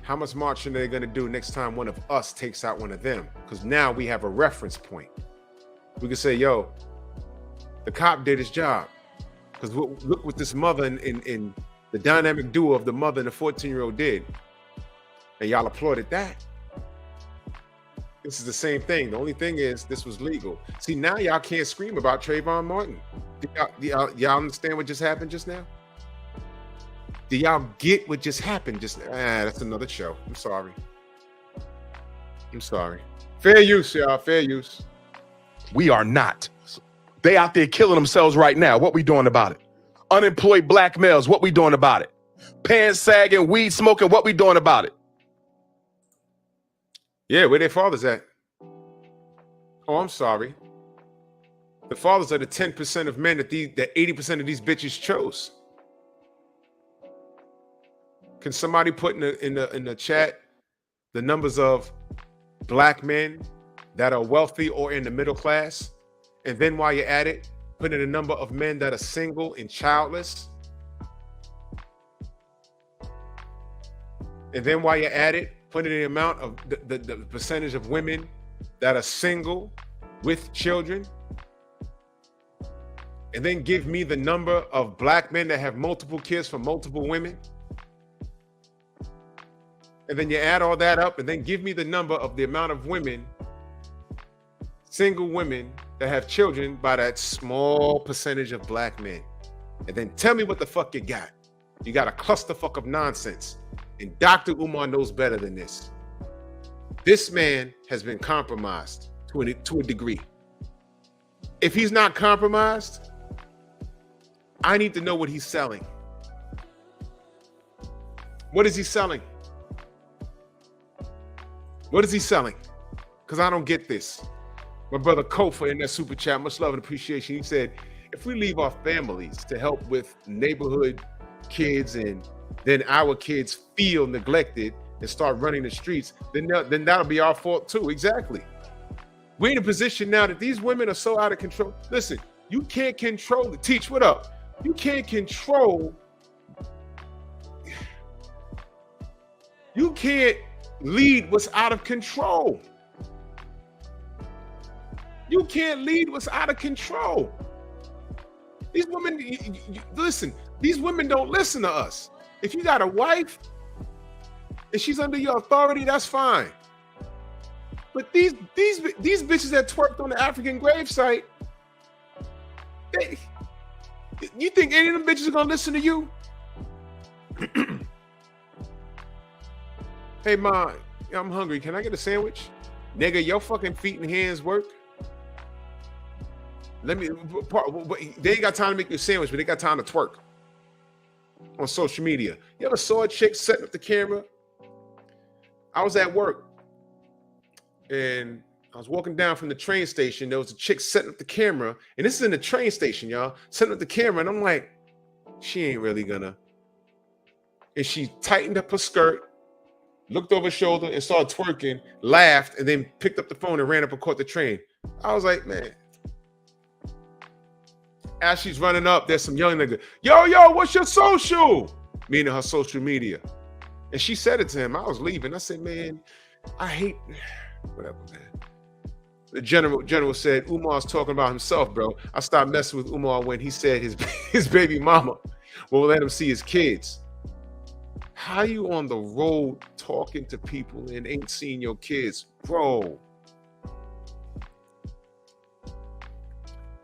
how much marching are they going to do next time one of us takes out one of them? Because now we have a reference point. We can say, yo, the cop did his job. Because look what this mother in the dynamic duo of the mother and the 14-year-old did. And y'all applauded that. This is the same thing. The only thing is this was legal. See, now y'all can't scream about Trayvon Martin. Y'all understand what just happened just now? Do y'all get what just happened just now? That's another show. I'm sorry. I'm sorry. Fair use, y'all. Fair use. We are not. They out there killing themselves right now. What we doing about it? Unemployed black males. What we doing about it? Pants sagging, weed smoking. What we doing about it? Yeah, where their fathers at? Oh, I'm sorry. The fathers are the 10% of men that 80% of these bitches chose. Can somebody put in the chat the numbers of black men that are wealthy or in the middle class? And then while you're at it, put in the number of men that are single and childless. And then while you're at it, put in the amount of the percentage of women that are single with children. And then give me the number of black men that have multiple kids from multiple women. And then you add all that up and then give me the number of the amount of women, single women that have children by that small percentage of black men. And then tell me what the fuck you got. You got a clusterfuck of nonsense. And Dr. Umar knows better than this. This man has been compromised to a degree. If he's not compromised, I need to know what he's selling. What is he selling? What is he selling? Because I don't get this. My brother Kofa in that super chat, much love and appreciation. He said, if we leave our families to help with neighborhood kids and then our kids feel neglected, and start running the streets, then that'll be our fault too. Exactly. We're in a position now that these women are so out of control. Listen, you can't control it. Teach, what up? You can't control. You can't lead what's out of control. You can't lead what's out of control. These women, listen, these women don't listen to us. If you got a wife and she's under your authority, that's fine. But these bitches that twerked on the African gravesite, you think any of them bitches are gonna listen to you? Hey, Ma, I'm hungry. Can I get a sandwich? Nigga, your fucking feet and hands work. They ain't got time to make you a sandwich, but they got time to twerk on social media. You ever saw a chick setting up the camera? I was at work and I was walking down from the train station. There was a chick setting up the camera, and this is in the train station, y'all, setting up the camera. And I'm like, she ain't really gonna. And she tightened up her skirt, looked over her shoulder and started twerking, laughed, and then picked up the phone and ran up and caught the train. I was like, man. As she's running up, there's some young nigga. Yo, what's your social? Meaning her social media. And she said it to him. I was leaving. I said, man, I hate, whatever, man. The general said, Umar's talking about himself, bro. I stopped messing with Umar when he said his baby mama will let him see his kids. How you on the road talking to people and ain't seeing your kids? Bro.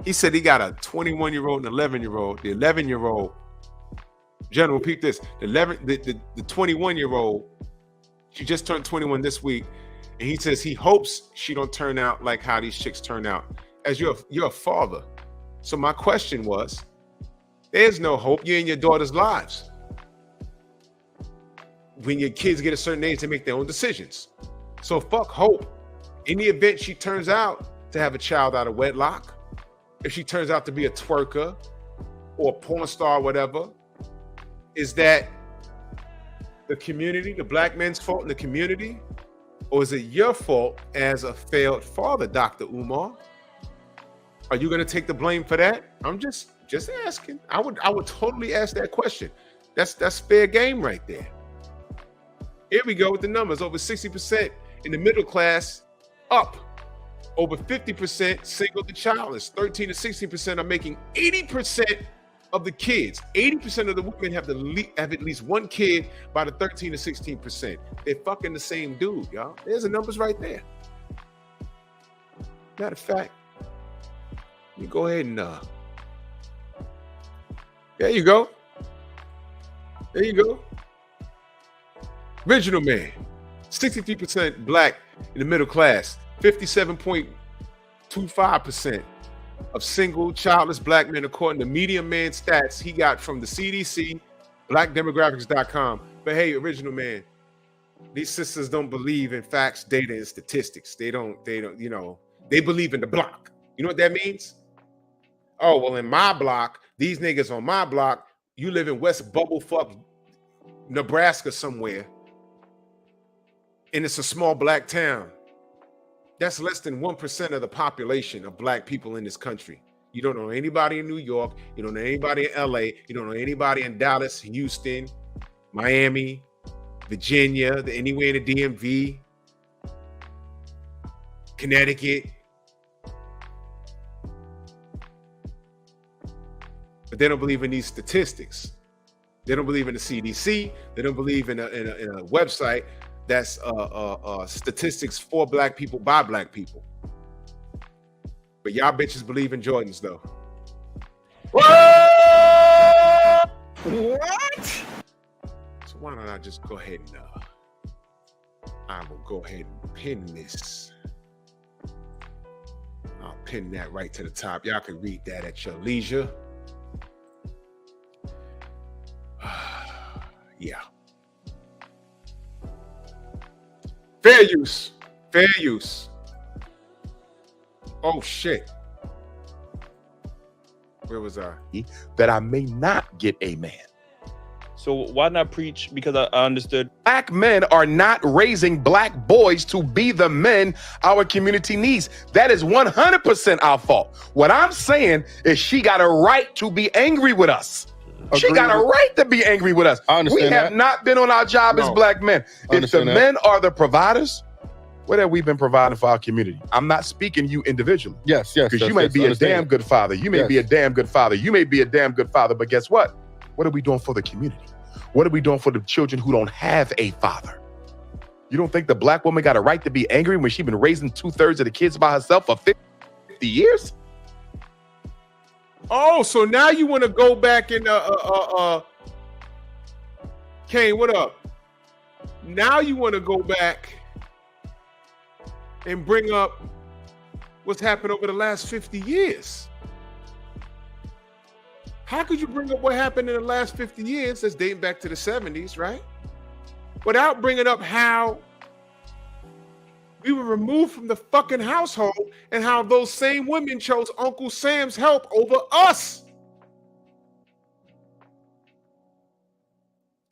He said he got a 21-year-old and 11-year-old. The 11-year-old, General, peep this. The 21-year-old, she just turned 21 this week, and he says he hopes she don't turn out like how these chicks turn out. As you're a father. So my question was, there's no hope. You're in your daughter's lives. When your kids get a certain age, they make their own decisions. So fuck hope. In the event she turns out to have a child out of wedlock, if she turns out to be a twerker or a porn star or whatever, is that the community, the black men's fault in the community? Or is it your fault as a failed father, Dr. Umar? Are you going to take the blame for that? I'm just asking. I would totally ask that question. That's fair game right there. Here we go with the numbers. Over 60% in the middle class, up. Over 50% single to childless. 13 to 16% are making 80% of the kids. 80% of the women have at least one kid by the 13 to 16%. They're fucking the same dude, y'all. There's the numbers right there. Matter of fact, let me go ahead and there you go. There you go. Original man, 63% black in the middle class, 57.25% of single, childless black men, according to median man stats he got from the CDC, blackdemographics.com. But hey, original man, these sisters don't believe in facts, data, and statistics. They don't, they believe in the block. You know what that means? Oh, well, in my block, these niggas on my block, you live in West Bubblefuck, Nebraska somewhere, and it's a small black town. That's less than 1% of the population of black people in this country. You don't know anybody in New York. You don't know anybody in LA. You don't know anybody in Dallas, Houston, Miami, Virginia, anywhere in the DMV, Connecticut. But they don't believe in these statistics. They don't believe in the CDC. They don't believe in a website that's statistics for black people by black people. But y'all bitches believe in Jordans though. What? So why don't I just go ahead and I will go ahead and pin this. I'll pin that right to the top. Y'all can read that at your leisure. Yeah. Fair use. Fair use. Oh, shit. Where was I? That I may not get a man. So why not preach? Because I understood. Black men are not raising black boys to be the men our community needs. That is 100% our fault. What I'm saying is she got a right to be angry with us. She got a right to be angry with us. We have not been on our job as black men. If the men are the providers, what have we been providing for our community? I'm not speaking you individually. Yes. Because you may be a damn good father. You may be a damn good father. You may be a damn good father. But guess what? What are we doing for the community? What are we doing for the children who don't have a father? You don't think the black woman got a right to be angry when she's been raising 2/3 of the kids by herself for 50 years? Oh, so now you want to go back and Kane, what up? Now you want to go back and bring up what's happened over the last 50 years. How could you bring up what happened in the last 50 years, that's dating back to the 70s, right? Without bringing up how we were removed from the fucking household and how those same women chose Uncle Sam's help over us.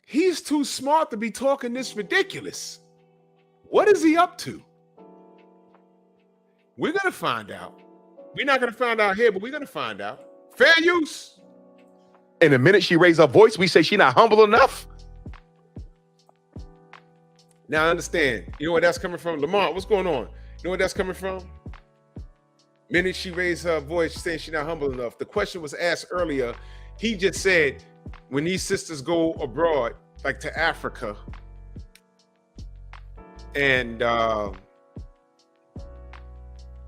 He's too smart to be talking this ridiculous. What is he up to? We're going to find out. We're not going to find out here, but we're going to find out. Fair use. And the minute she raised her voice, we say she not humble enough. Now I understand. You know where that's coming from? Lamar, what's going on? You know where that's coming from? Minute she raised her voice, saying she's not humble enough. The question was asked earlier. He just said, when these sisters go abroad, like to Africa, and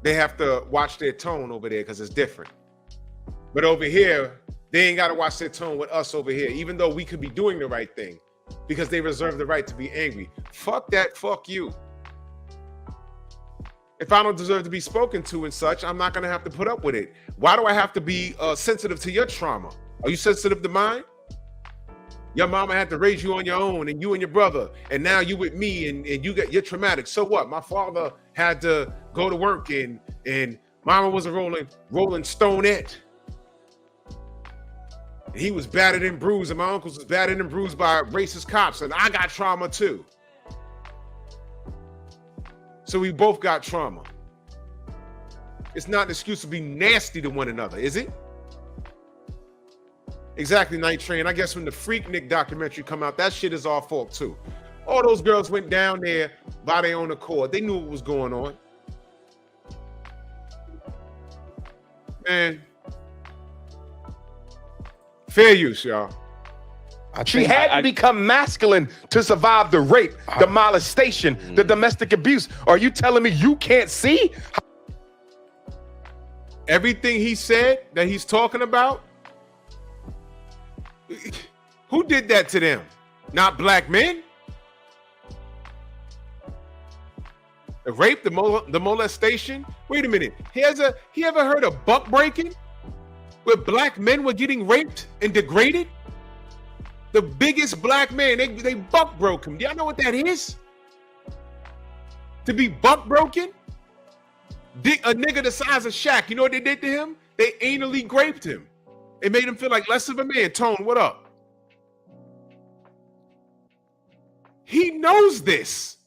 they have to watch their tone over there because it's different. But over here, they ain't got to watch their tone with us over here, even though we could be doing the right thing because they reserve the right to be angry. Fuck that, fuck you. If I don't deserve to be spoken to and such, I'm not going to have to put up with it. Why do I have to be sensitive to your trauma? Are you sensitive to mine? Your mama had to raise you on your own, and you and your brother, and now you with me, and you're traumatic. So what? My father had to go to work, and mama was a rolling stonette. And he was battered and bruised, and my uncles was battered and bruised by racist cops, and I got trauma too. So we both got trauma. It's not an excuse to be nasty to one another, is it? Exactly, Night Train. I guess when the Freaknik documentary come out, that shit is our fault too. All those girls went down there by their own accord. They knew what was going on. Man. Fair use, y'all. She had to become masculine to survive the rape, the molestation, the domestic abuse. Are you telling me you can't see? Everything he said that he's talking about, who did that to them? Not black men? The rape, the molestation? Wait a minute. He ever heard of buck breaking? Where black men were getting raped and degraded? The biggest black man, they buck broke him. Do y'all know what that is? To be buck broken? A nigga the size of Shaq, you know what they did to him? They anally raped him. It made him feel like less of a man. Tone, what up? He knows this.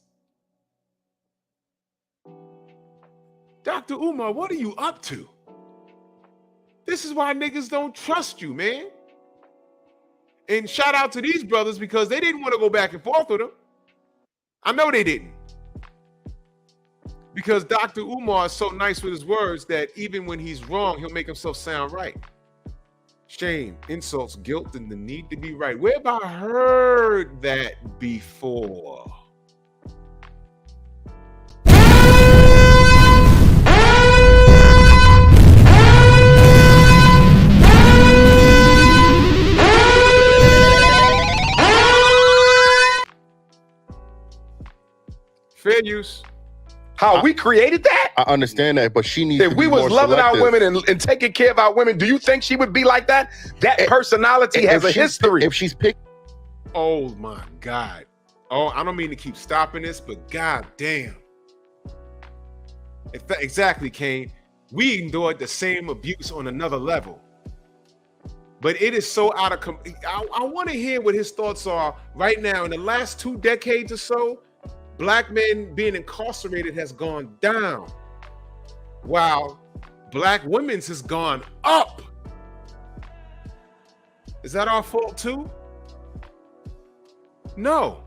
Dr. Umar, what are you up to? This is why niggas don't trust you, man. And shout out to these brothers because they didn't want to go back and forth with him. I know they didn't. Because Dr. Umar is so nice with his words that even when he's wrong, he'll make himself sound right. Shame, insults, guilt, and the need to be right. Where have I heard that before? Fair use. How we created that? I understand that, but she needs if to we be was more loving selective. our women and taking care of our women, do you think she would be like that? That personality has a history. If she's picked. Oh my God. Oh, I don't mean to keep stopping this, but God damn. Exactly, Kane. We endured the same abuse on another level. But it is so out of. I want to hear what his thoughts are right now. In the last 2 decades or so, black men being incarcerated has gone down, while black women's has gone up. Is that our fault too? No.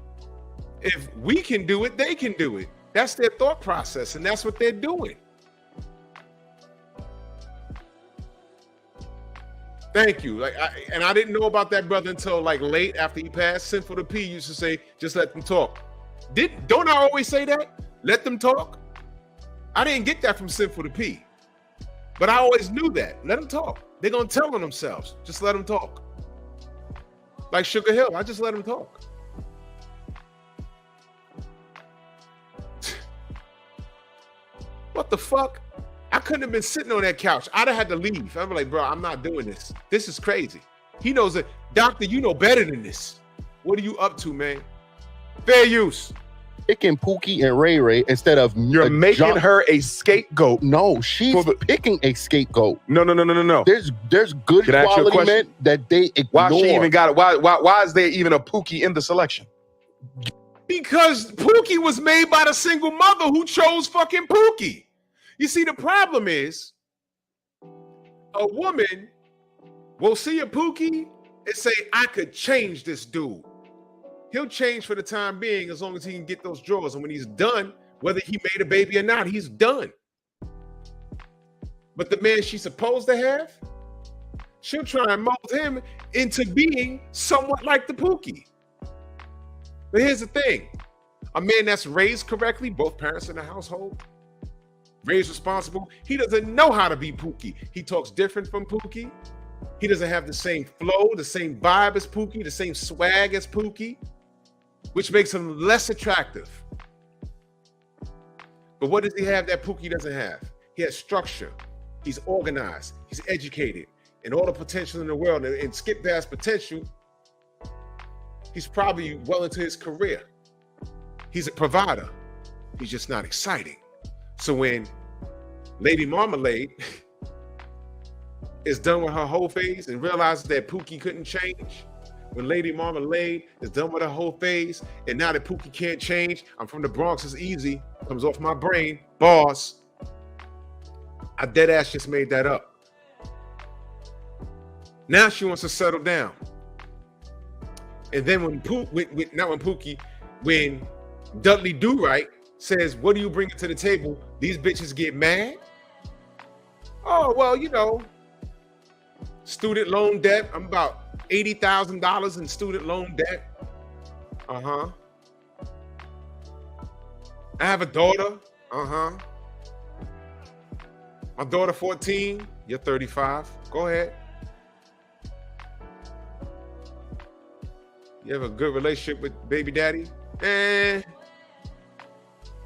If we can do it, they can do it. That's their thought process, and that's what they're doing. Thank you. I didn't know about that brother until like late after he passed. Sinful to P used to say, just let them talk. Don't I always say that? Let them talk. I didn't get that from Sinful to P, but I always knew that. Let them talk. They're gonna tell on themselves. Just let them talk. Like Sugar Hill, I just let them talk. What the fuck? I couldn't have been sitting on that couch. I'd have had to leave. I'm like, bro, I'm not doing this. This is crazy. He knows it. Doctor, you know better than this. What are you up to, man? Fair use. Picking Pookie and Ray Ray instead of You're making her a scapegoat. No, she's picking a scapegoat. No. There's good quality men that they ignore. Why she even got it? Why is there even a Pookie in the selection? Because Pookie was made by the single mother who chose fucking Pookie. You see, the problem is a woman will see a Pookie and say, I could change this dude. He'll change for the time being as long as he can get those drawers. And when he's done, whether he made a baby or not, he's done. But the man she's supposed to have, she'll try and mold him into being somewhat like the Pookie. But here's the thing. A man that's raised correctly, both parents in the household, raised responsible, he doesn't know how to be Pookie. He talks different from Pookie. He doesn't have the same flow, the same vibe as Pookie, the same swag as Pookie, which makes him less attractive. But what does he have that Pookie doesn't have? He has structure. He's organized. He's educated. And all the potential in the world. And skip past potential, he's probably well into his career. He's a provider. He's just not exciting. So when Lady Marmalade is done with her whole phase and realizes that Pookie couldn't change, when Lady Marmalade is done with her whole phase and now that Pookie can't change, I'm from the Bronx, it's easy, comes off my brain, boss. I dead ass just made that up. Now she wants to settle down. And then when Pookie, when Dudley Do Right says, what do you bring to the table? These bitches get mad. Oh, well, you know, student loan debt. I'm about $80,000 in student loan debt. I have a daughter. My daughter 14. You're 35. Go ahead. You have a good relationship with baby daddy?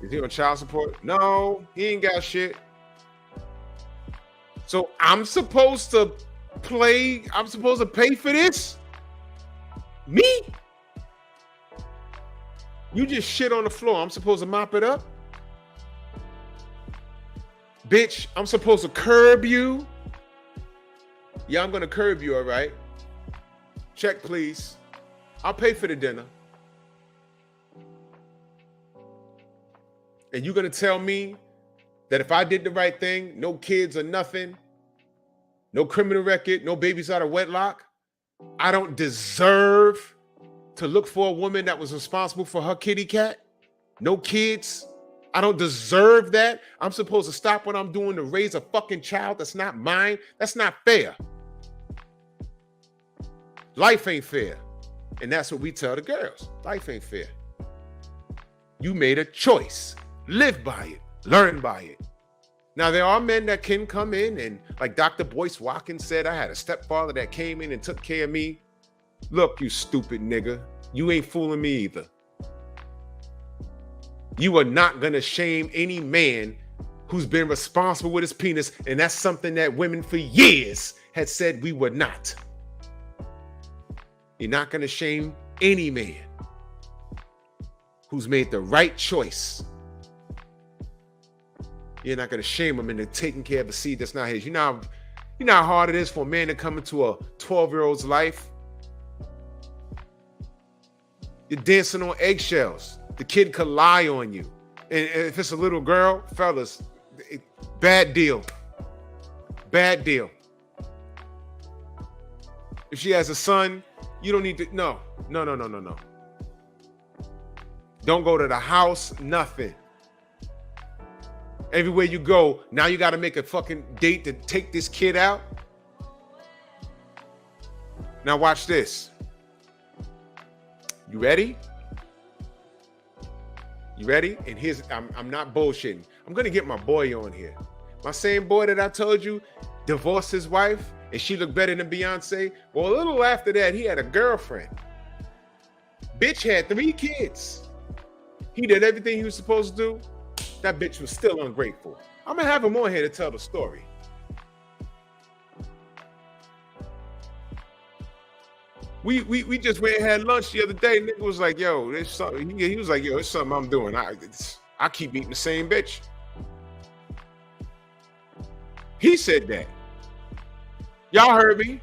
Is he on child support? No, he ain't got shit. So I'm supposed to pay for this? Me? You just shit on the floor. I'm supposed to mop it up? Bitch, I'm supposed to curb you? Yeah, I'm gonna curb you, all right? Check, please. I'll pay for the dinner. And you're gonna tell me that if I did the right thing, no kids or nothing, no criminal record, no babies out of wedlock, I don't deserve to look for a woman that was responsible for her kitty cat? No kids? I don't deserve that? I'm supposed to stop what I'm doing to raise a fucking child that's not mine? That's not fair. Life ain't fair. And that's what we tell the girls. Life ain't fair. You made a choice. Live by it. Learn by it. Now, there are men that can come in and, like Dr. Boyce Watkins said, I had a stepfather that came in and took care of me. Look, you stupid nigga. You ain't fooling me either. You are not going to shame any man who's been responsible with his penis, and that's something that women for years had said we were not. You're not going to shame any man who's made the right choice. You're not going to shame him into taking care of a seed that's not his. You know, You know how hard it is for a man to come into a 12-year-old's life? You're dancing on eggshells. The kid could lie on you. And if it's a little girl, fellas, bad deal. Bad deal. If she has a son, you don't need to, no. Don't go to the house, nothing. Everywhere you go, now you got to make a fucking date to take this kid out. Now watch this. You ready? You ready? And here's, I'm not bullshitting. I'm going to get my boy on here. My same boy that I told you divorced his wife and she looked better than Beyonce. Well, a little after that, he had a girlfriend. Bitch had 3 kids. He did everything he was supposed to do. That bitch was still ungrateful. I'm gonna have him on here to tell the story. We just went and had lunch the other day. Nigga was like, yo, there's something. He was like, yo, it's something I'm doing. I keep eating the same bitch. He said that. Y'all heard me.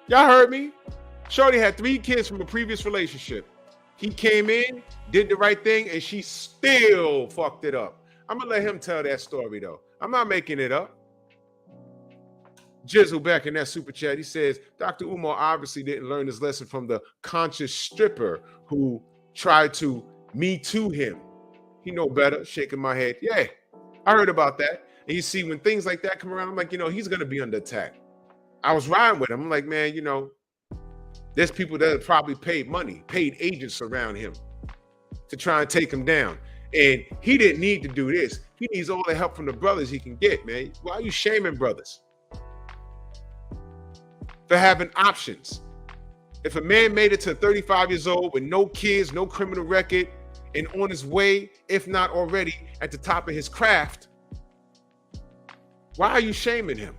Y'all heard me. Shorty had 3 kids from a previous relationship. He came in, did the right thing, and she still fucked it up. I'm gonna let him tell that story though. I'm not making it up. Jizzle back in that super chat, he says, Dr. Umar obviously didn't learn his lesson from the conscious stripper who tried to me too him. He know better, shaking my head. Yeah, I heard about that. And you see, when things like that come around, I'm like, he's gonna be under attack. I was riding with him. I'm like, man, there's people that have probably paid money, paid agents around him to try and take him down. And he didn't need to do this. He needs all the help from the brothers he can get, man. Why are you shaming brothers for having options? If a man made it to 35 years old with no kids, no criminal record, and on his way, if not already, at the top of his craft, why are you shaming him?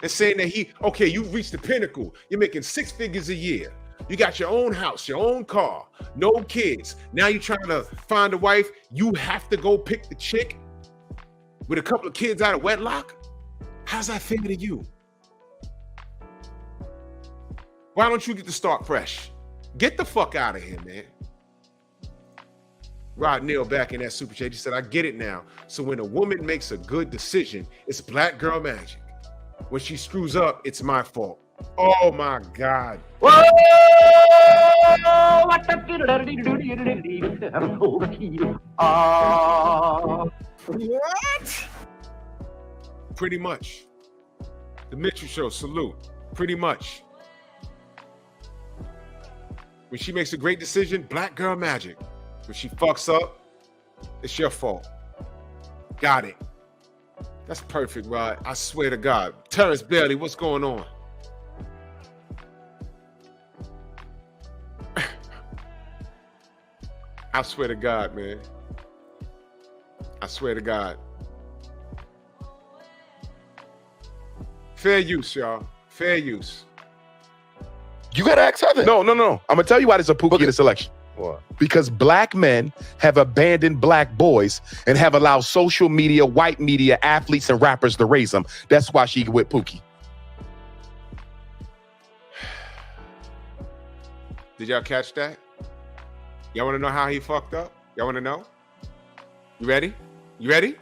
And saying that you've reached the pinnacle. You're making 6 figures a year. You got your own house, your own car, no kids. Now you're trying to find a wife. You have to go pick the chick with a couple of kids out of wedlock. How's that feel to you? Why don't you get to start fresh? Get the fuck out of here, man. Rod Neal back in that super chat. He said, I get it now. So when a woman makes a good decision, it's black girl magic. When she screws up, it's my fault. Oh my God. Whoa! What the what? Pretty much. The Mitchell Show, salute. Pretty much. When she makes a great decision, black girl magic. When she fucks up, it's your fault. Got it. That's perfect, Rod. I swear to God. Terrence Bailey, what's going on? I swear to God, man. I swear to God. Fair use, y'all. Fair use. You gotta ask Heather. No. I'm gonna tell you why there's a Pookie in the selection. What? Because black men have abandoned black boys and have allowed social media, white media, athletes, and rappers to raise them. That's why she with Pookie. Did y'all catch that? Y'all want to know how he fucked up? Y'all want to know? You ready? You ready?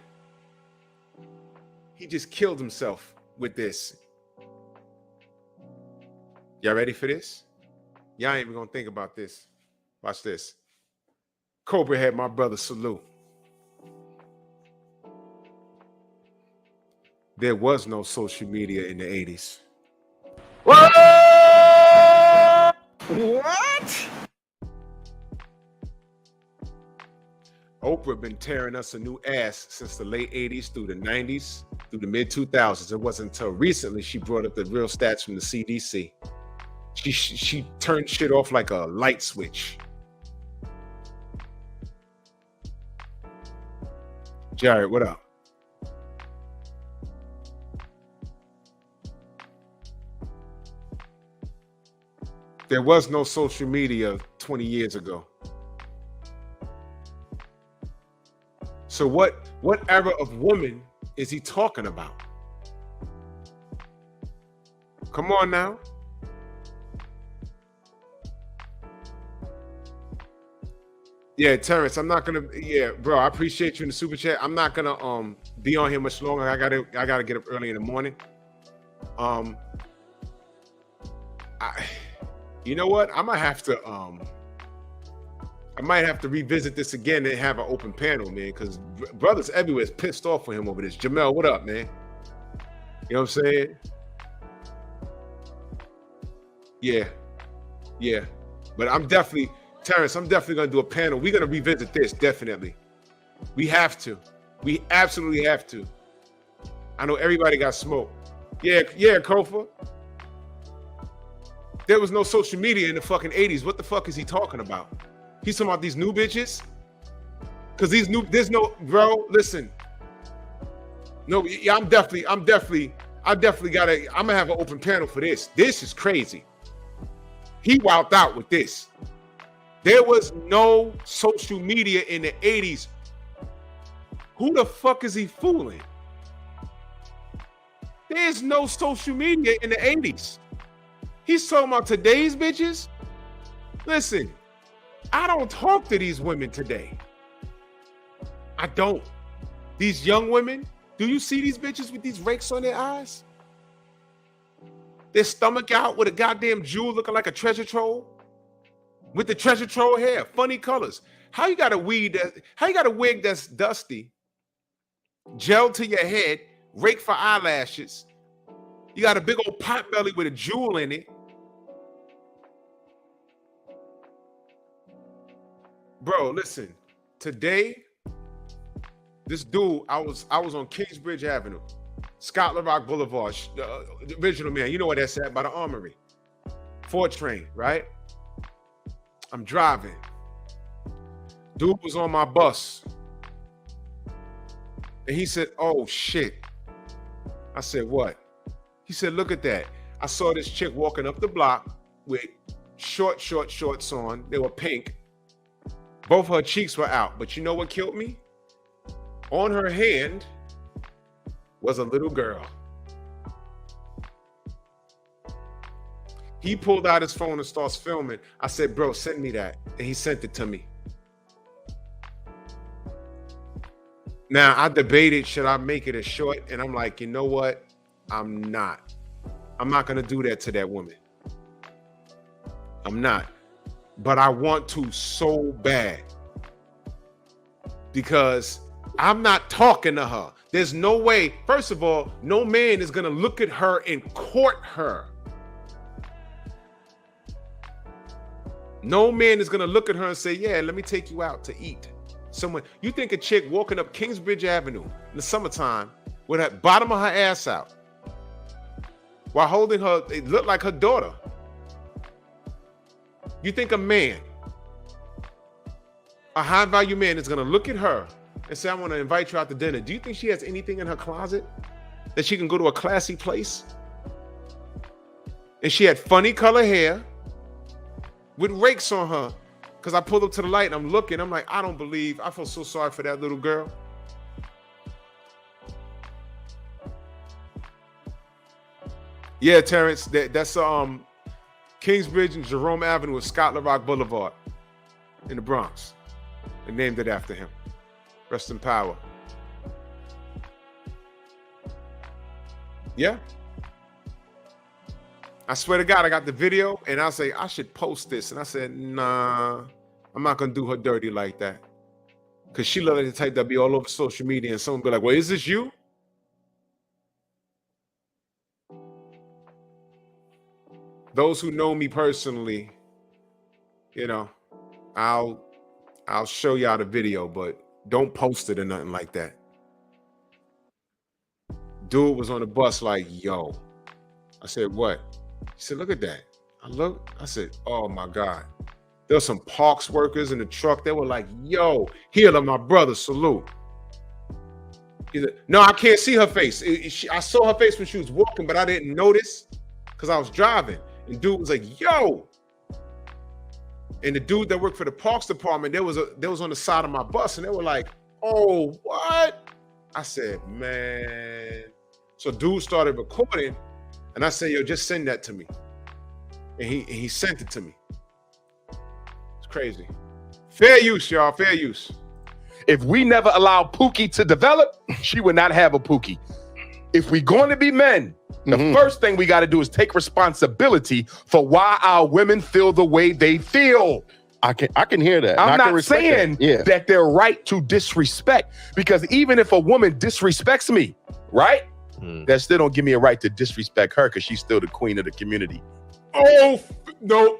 He just killed himself with this. Y'all ready for this? Y'all ain't even gonna think about this. Watch this. Cobra had my brother salute. There was no social media in the 80s. What? Oprah been tearing us a new ass since the late 80s through the 90s, through the mid 2000s. It wasn't until recently she brought up the real stats from the CDC. She turned shit off like a light switch. Jared, what up? There was no social media 20 years ago. So what era of woman is he talking about? Come on now. Yeah, Terrence, I'm not gonna. Yeah, bro, I appreciate you in the super chat. I'm not gonna be on here much longer. I gotta get up early in the morning. You know what? I might have to revisit this again and have an open panel, man, because brothers everywhere is pissed off with him over this. Jamel, what up, man? You know what I'm saying? Yeah. But Terrence, I'm definitely gonna do a panel. We're gonna revisit this, definitely. We have to. We absolutely have to. I know everybody got smoke. Yeah, Kofa. There was no social media in the fucking 80s. What the fuck is he talking about? He's talking about these new bitches? Because bro, listen. No, yeah, I'm gonna have an open panel for this. This is crazy. He wilded out with this. There was no social media in the 80s. Who the fuck is he fooling? There's no social media in the 80s. He's talking about today's bitches. Listen, I don't talk to these women today. I don't. These young women, do you see these bitches with these rakes on their eyes? Their stomach out with a goddamn jewel looking like a treasure trove? With the treasure trove hair, funny colors. How you got a wig that's dusty, gel to your head, rake for eyelashes. You got a big old pot belly with a jewel in it. Bro, listen. Today, this dude, I was on Kingsbridge Avenue, Scotland Rock Boulevard, the original man. You know where that's at, by the Armory. Ford train, right? I'm driving. Dude was on my bus. And he said, oh shit. I said, what? He said, look at that. I saw this chick walking up the block with shorts on. They were pink. Both her cheeks were out. But you know what killed me? On her hand was a little girl. He pulled out his phone and starts filming. I said, bro, send me that. And he sent it to me. Now, I debated, should I make it a short? And I'm like, you know what? I'm not going to do that to that woman. I'm not. But I want to so bad. Because I'm not talking to her. There's no way. First of all, no man is going to look at her and court her. No man is going to look at her and say, yeah, let me take you out to eat. You think a chick walking up Kingsbridge Avenue in the summertime with the bottom of her ass out while holding her, it looked like her daughter. You think a man, a high value man, is going to look at her and say, I want to invite you out to dinner. Do you think she has anything in her closet that she can go to a classy place? And she had funny color hair with rakes on her. Because I pulled up to the light and I'm looking. I'm like, I feel so sorry for that little girl. Yeah, Terrence, that's Kingsbridge and Jerome Avenue with Scotland Rock Boulevard in the Bronx. They named it after him. Rest in power. Yeah. I swear to God, I got the video and I say, I should post this. And I said, nah, I'm not going to do her dirty like that. Because she looked like the type that be all over social media and someone be like, well, is this you? Those who know me personally, you know, I'll show y'all the video, but don't post it or nothing like that. Dude was on the bus like, yo. I said, what? He said, look at that. I said, oh my God. There were some parks workers in the truck. They were like, yo, here to my brother, salute. He said, no, I can't see her face. I saw her face when she was walking, but I didn't notice because I was driving. And dude was like, yo. And the dude that worked for the parks department, they was on the side of my bus and they were like, oh, what? I said, man. So dude started recording, and I said, yo, just send that to me. And he sent it to me. It's crazy. Fair use, y'all. Fair use. If we never allow Pookie to develop, she would not have a Pookie. If we're going to be men, the first thing we got to do is take responsibility for why our women feel the way they feel. I can hear that. I'm not saying that they're right to disrespect, because even if a woman disrespects me, right, that still don't give me a right to disrespect her, because she's still the queen of the community. Oh, no.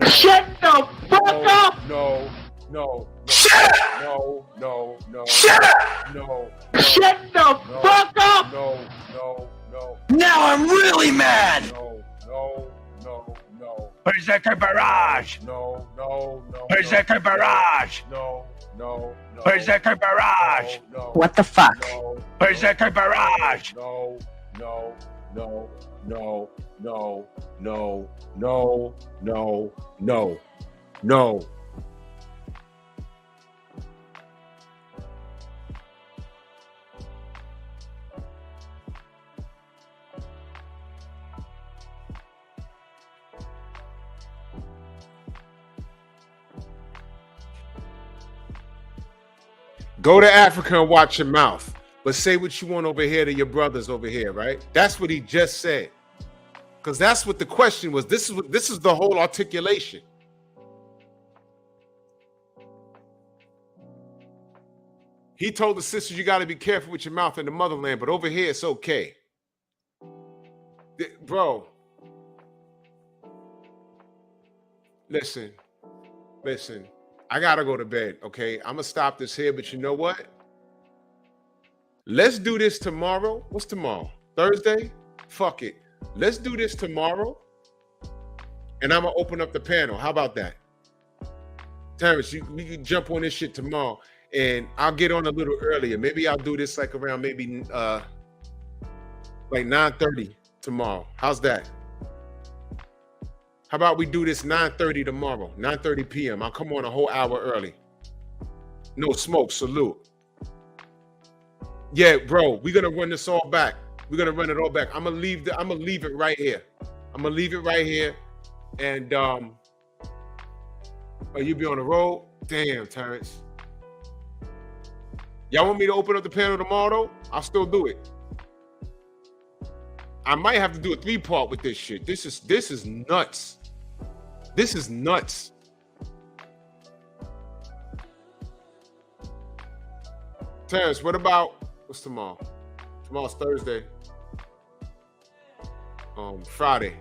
Shut the fuck up! No. Shut up! No. Shut up! No. Shut the fuck up! No. Now I'm really mad! No. Berserker Barrage! No. Berserker Barrage! No. Berserker Barrage! No. What the fuck? No. Berserker Barrage! No. Go to Africa and watch your mouth, but say what you want over here to your brothers over here, right? That's what he just said. Because that's what the question was. This is the whole articulation. He told the sisters, you got to be careful with your mouth in the motherland, but over here it's okay. Bro, listen. I gotta go to bed, okay? I'm gonna stop this here, but you know what? Let's do this tomorrow. What's tomorrow? Thursday? Fuck it. Let's do this tomorrow, and I'm gonna open up the panel. How about that? Terrence, we can jump on this shit tomorrow, and I'll get on a little earlier. Maybe I'll do this like around maybe like 9:30 tomorrow. How's that? How about we do this 9:30 tomorrow, 9:30 p.m. I'll come on a whole hour early. No smoke, salute. Yeah, bro, we're gonna run this all back. We're gonna run it all back. I'm gonna leave it right here. And oh, you be on the road? Damn, Terrence. Y'all want me to open up the panel tomorrow though? I'll still do it. I might have to do a 3-part with this shit. This is nuts. This is nuts. Terrence, what's tomorrow? Tomorrow's Thursday. Friday.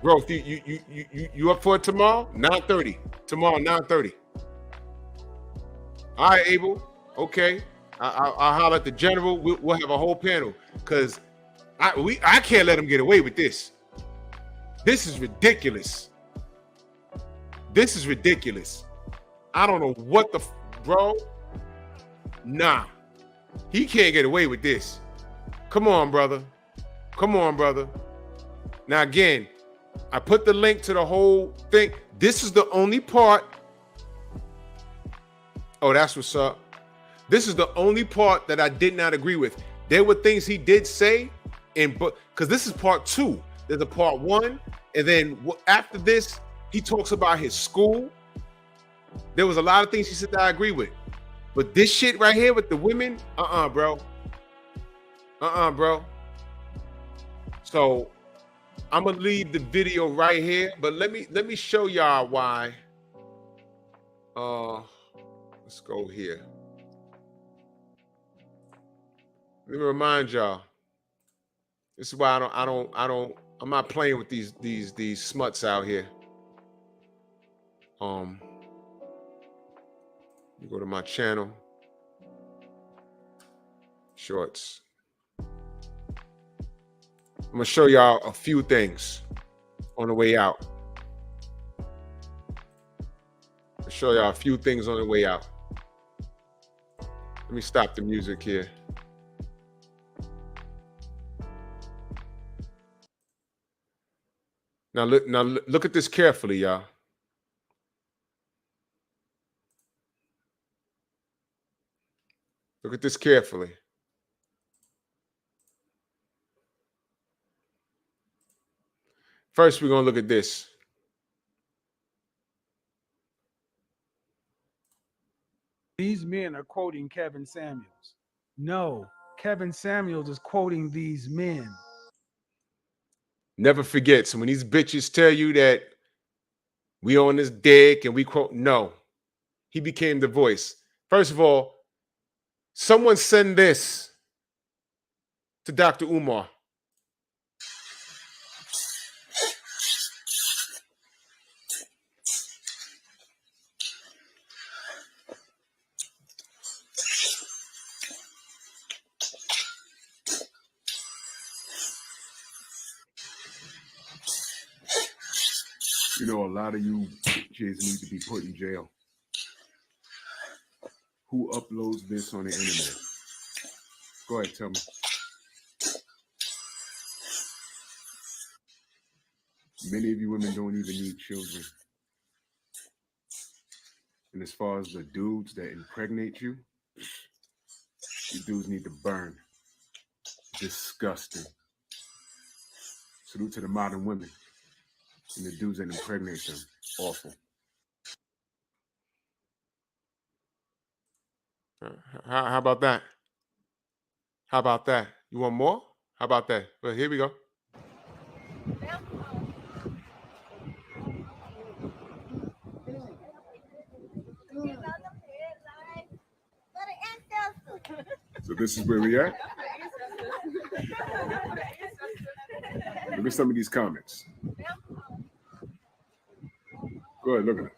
Growth, you up for it tomorrow? 9:30. Tomorrow, 9:30. All right, Abel. Okay. I'll holler at the general. We'll have a whole panel, because I can't let him get away with this. This is ridiculous. I don't know what bro. Nah, he can't get away with this. Come on, brother. Now again, I put the link to the whole thing. This is the only part. Oh, that's what's up. This is the only part that I did not agree with. There were things he did say, because this is part 2. There's a part 1, and then after this, he talks about his school. There was a lot of things he said that I agree with, but this shit right here with the women, bro. So I'm gonna leave the video right here, but let me show y'all why. Let's go here. Let me remind y'all. This is why I'm not playing with these smuts out here. You go to my channel. Shorts. I'm gonna show y'all a few things on the way out. I'll show y'all a few things on the way out. Let me stop the music here. Now look at this carefully, y'all. Look at this carefully. First, we're going to look at this. These men are quoting Kevin Samuels. No, Kevin Samuels is quoting these men. Never forget. So when these bitches tell you that we on this dick and we quote, no, he became the voice. First of all, someone send this to Dr. Umar. You know, a lot of you bitches need to be put in jail. Who uploads this on the internet? Go ahead, tell me. Many of you women don't even need children. And as far as the dudes that impregnate you, these dudes need to burn. Disgusting. Salute to the modern women and the dudes that impregnate them. Awful. How about that? How about that? You want more? How about that? Well, here we go. So this is where we at? Look at some of these comments. Go ahead, look at it.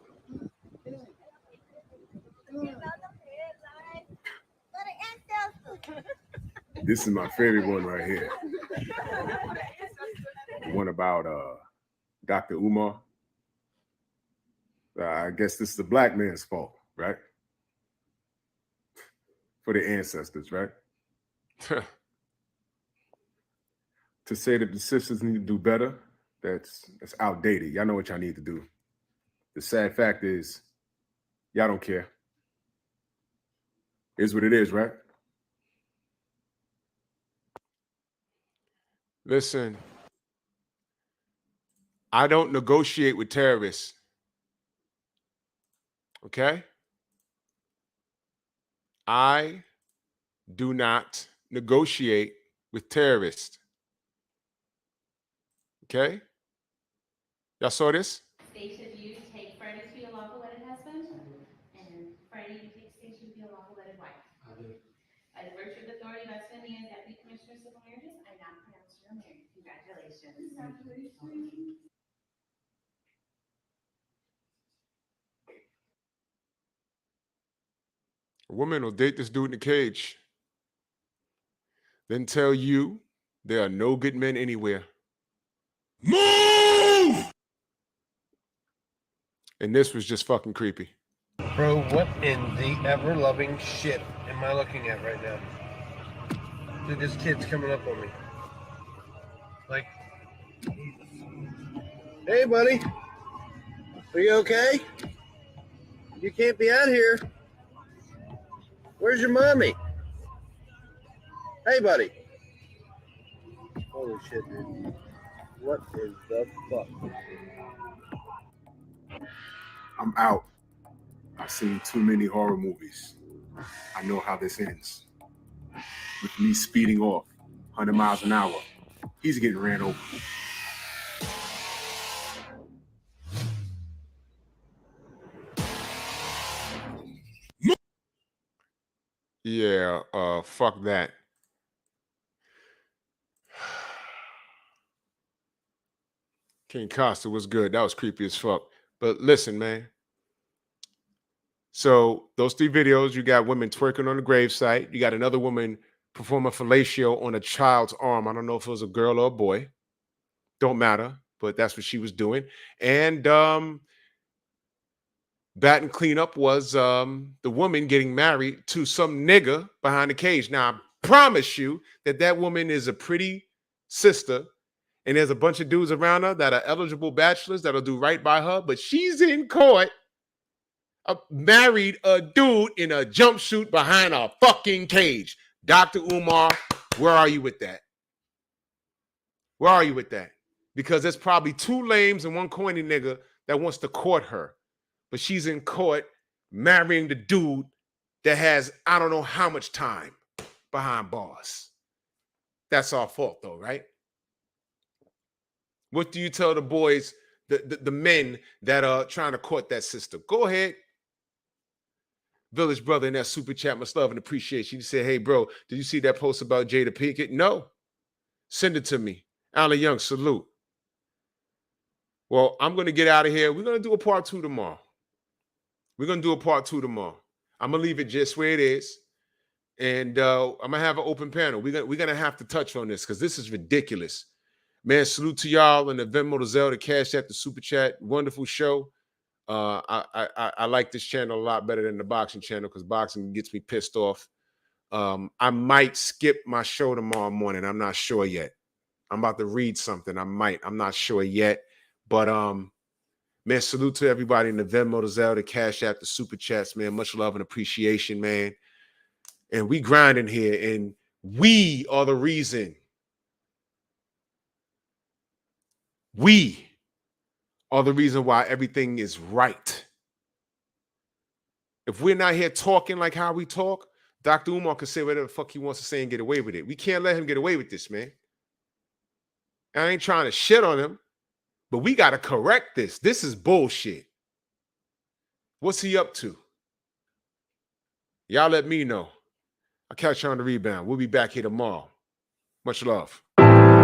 This is my favorite one right here. The one about Dr. Umar. I guess this is the black man's fault, right? For the ancestors, right? To say that the sisters need to do better, that's outdated. Y'all know what y'all need to do. The sad fact is, y'all don't care. Is what it is, right? Listen, I don't negotiate with terrorists. Okay? I do not negotiate with terrorists. Okay? Y'all saw this? Station, do you take Freddie to be a lawful wedded husband? And Freddie, you take Station to be a lawful wedded wife? I do. By the virtue of the authority vested in me as Deputy Commissioner of Civil Marriages, I now pronounce you married. Congratulations. A woman will date this dude in the cage, then tell you there are no good men anywhere. Move! And this was just fucking creepy. Bro, what in the ever-loving shit am I looking at right now? Dude, this kid's coming up on me. Like, hey, buddy. Are you okay? You can't be out here. Where's your mommy? Hey, buddy. Holy shit, dude. What is the fuck? I'm out. I've seen too many horror movies. I know how this ends. With me speeding off 100 miles an hour. He's getting ran over. Yeah, fuck that. King Costa was good. That was creepy as fuck. But listen, man. So those 3 videos, you got women twerking on the gravesite. You got another woman performing fellatio on a child's arm. I don't know if it was a girl or a boy. Don't matter, but that's what she was doing. And bat and cleanup was the woman getting married to some nigga behind the cage. Now, I promise you that woman is a pretty sister and there's a bunch of dudes around her that are eligible bachelors that'll do right by her, but she's in court, married a dude in a jumpsuit behind a fucking cage. Dr. Umar, where are you with that? Where are you with that? Because there's probably 2 lames and 1 corny nigga that wants to court her, but she's in court marrying the dude that has I don't know how much time behind bars. That's our fault though, right? What do you tell the boys, the men that are trying to court that sister? Go ahead. Village brother in that super chat, much love and appreciation. You say, hey, bro, did you see that post about Jada Pinkett? No. Send it to me. Alan Young, salute. Well, I'm going to get out of here. We're going to do a part 2 tomorrow. I'm going to leave it just where it is. And I'm going to have an open panel. We're going to have to touch on this because this is ridiculous. Man, salute to y'all and the Venmo, the Zelle, the Cash App, the Super Chat. Wonderful show. I like this channel a lot better than the boxing channel because boxing gets me pissed off. I might skip my show tomorrow morning. I'm not sure yet. I'm about to read something. I'm not sure yet. But man, salute to everybody in the Venmo, the Zelle, the Cash App, the Super Chats, man. Much love and appreciation, man. And we grinding here, and we are the reason. We are the reason why everything is right. If we're not here talking like how we talk, Dr. Umar can say whatever the fuck he wants to say and get away with it. We can't let him get away with this, man. I ain't trying to shit on him, but we got to correct this. This is bullshit. What's he up to? Y'all let me know. I'll catch you on the rebound. We'll be back here tomorrow. Much love. We'll be right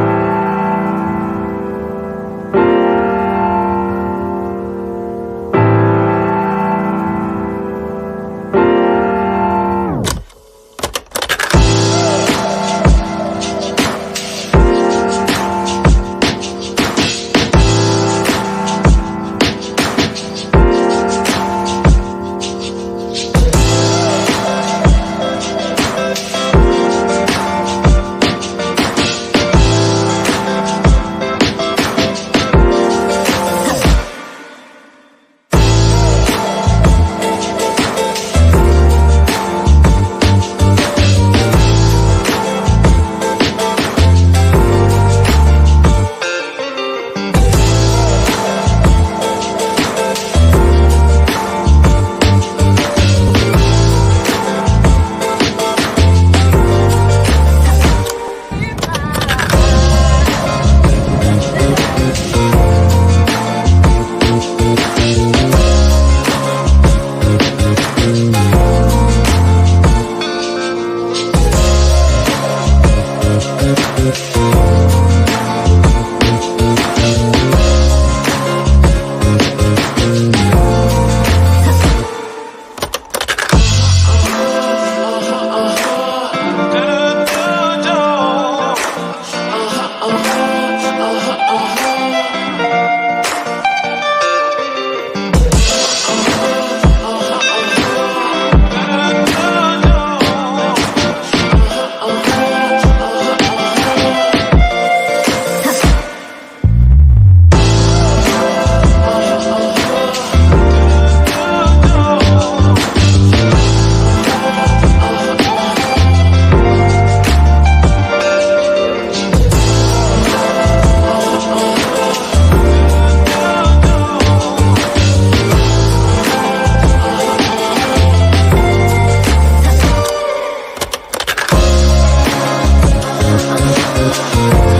back.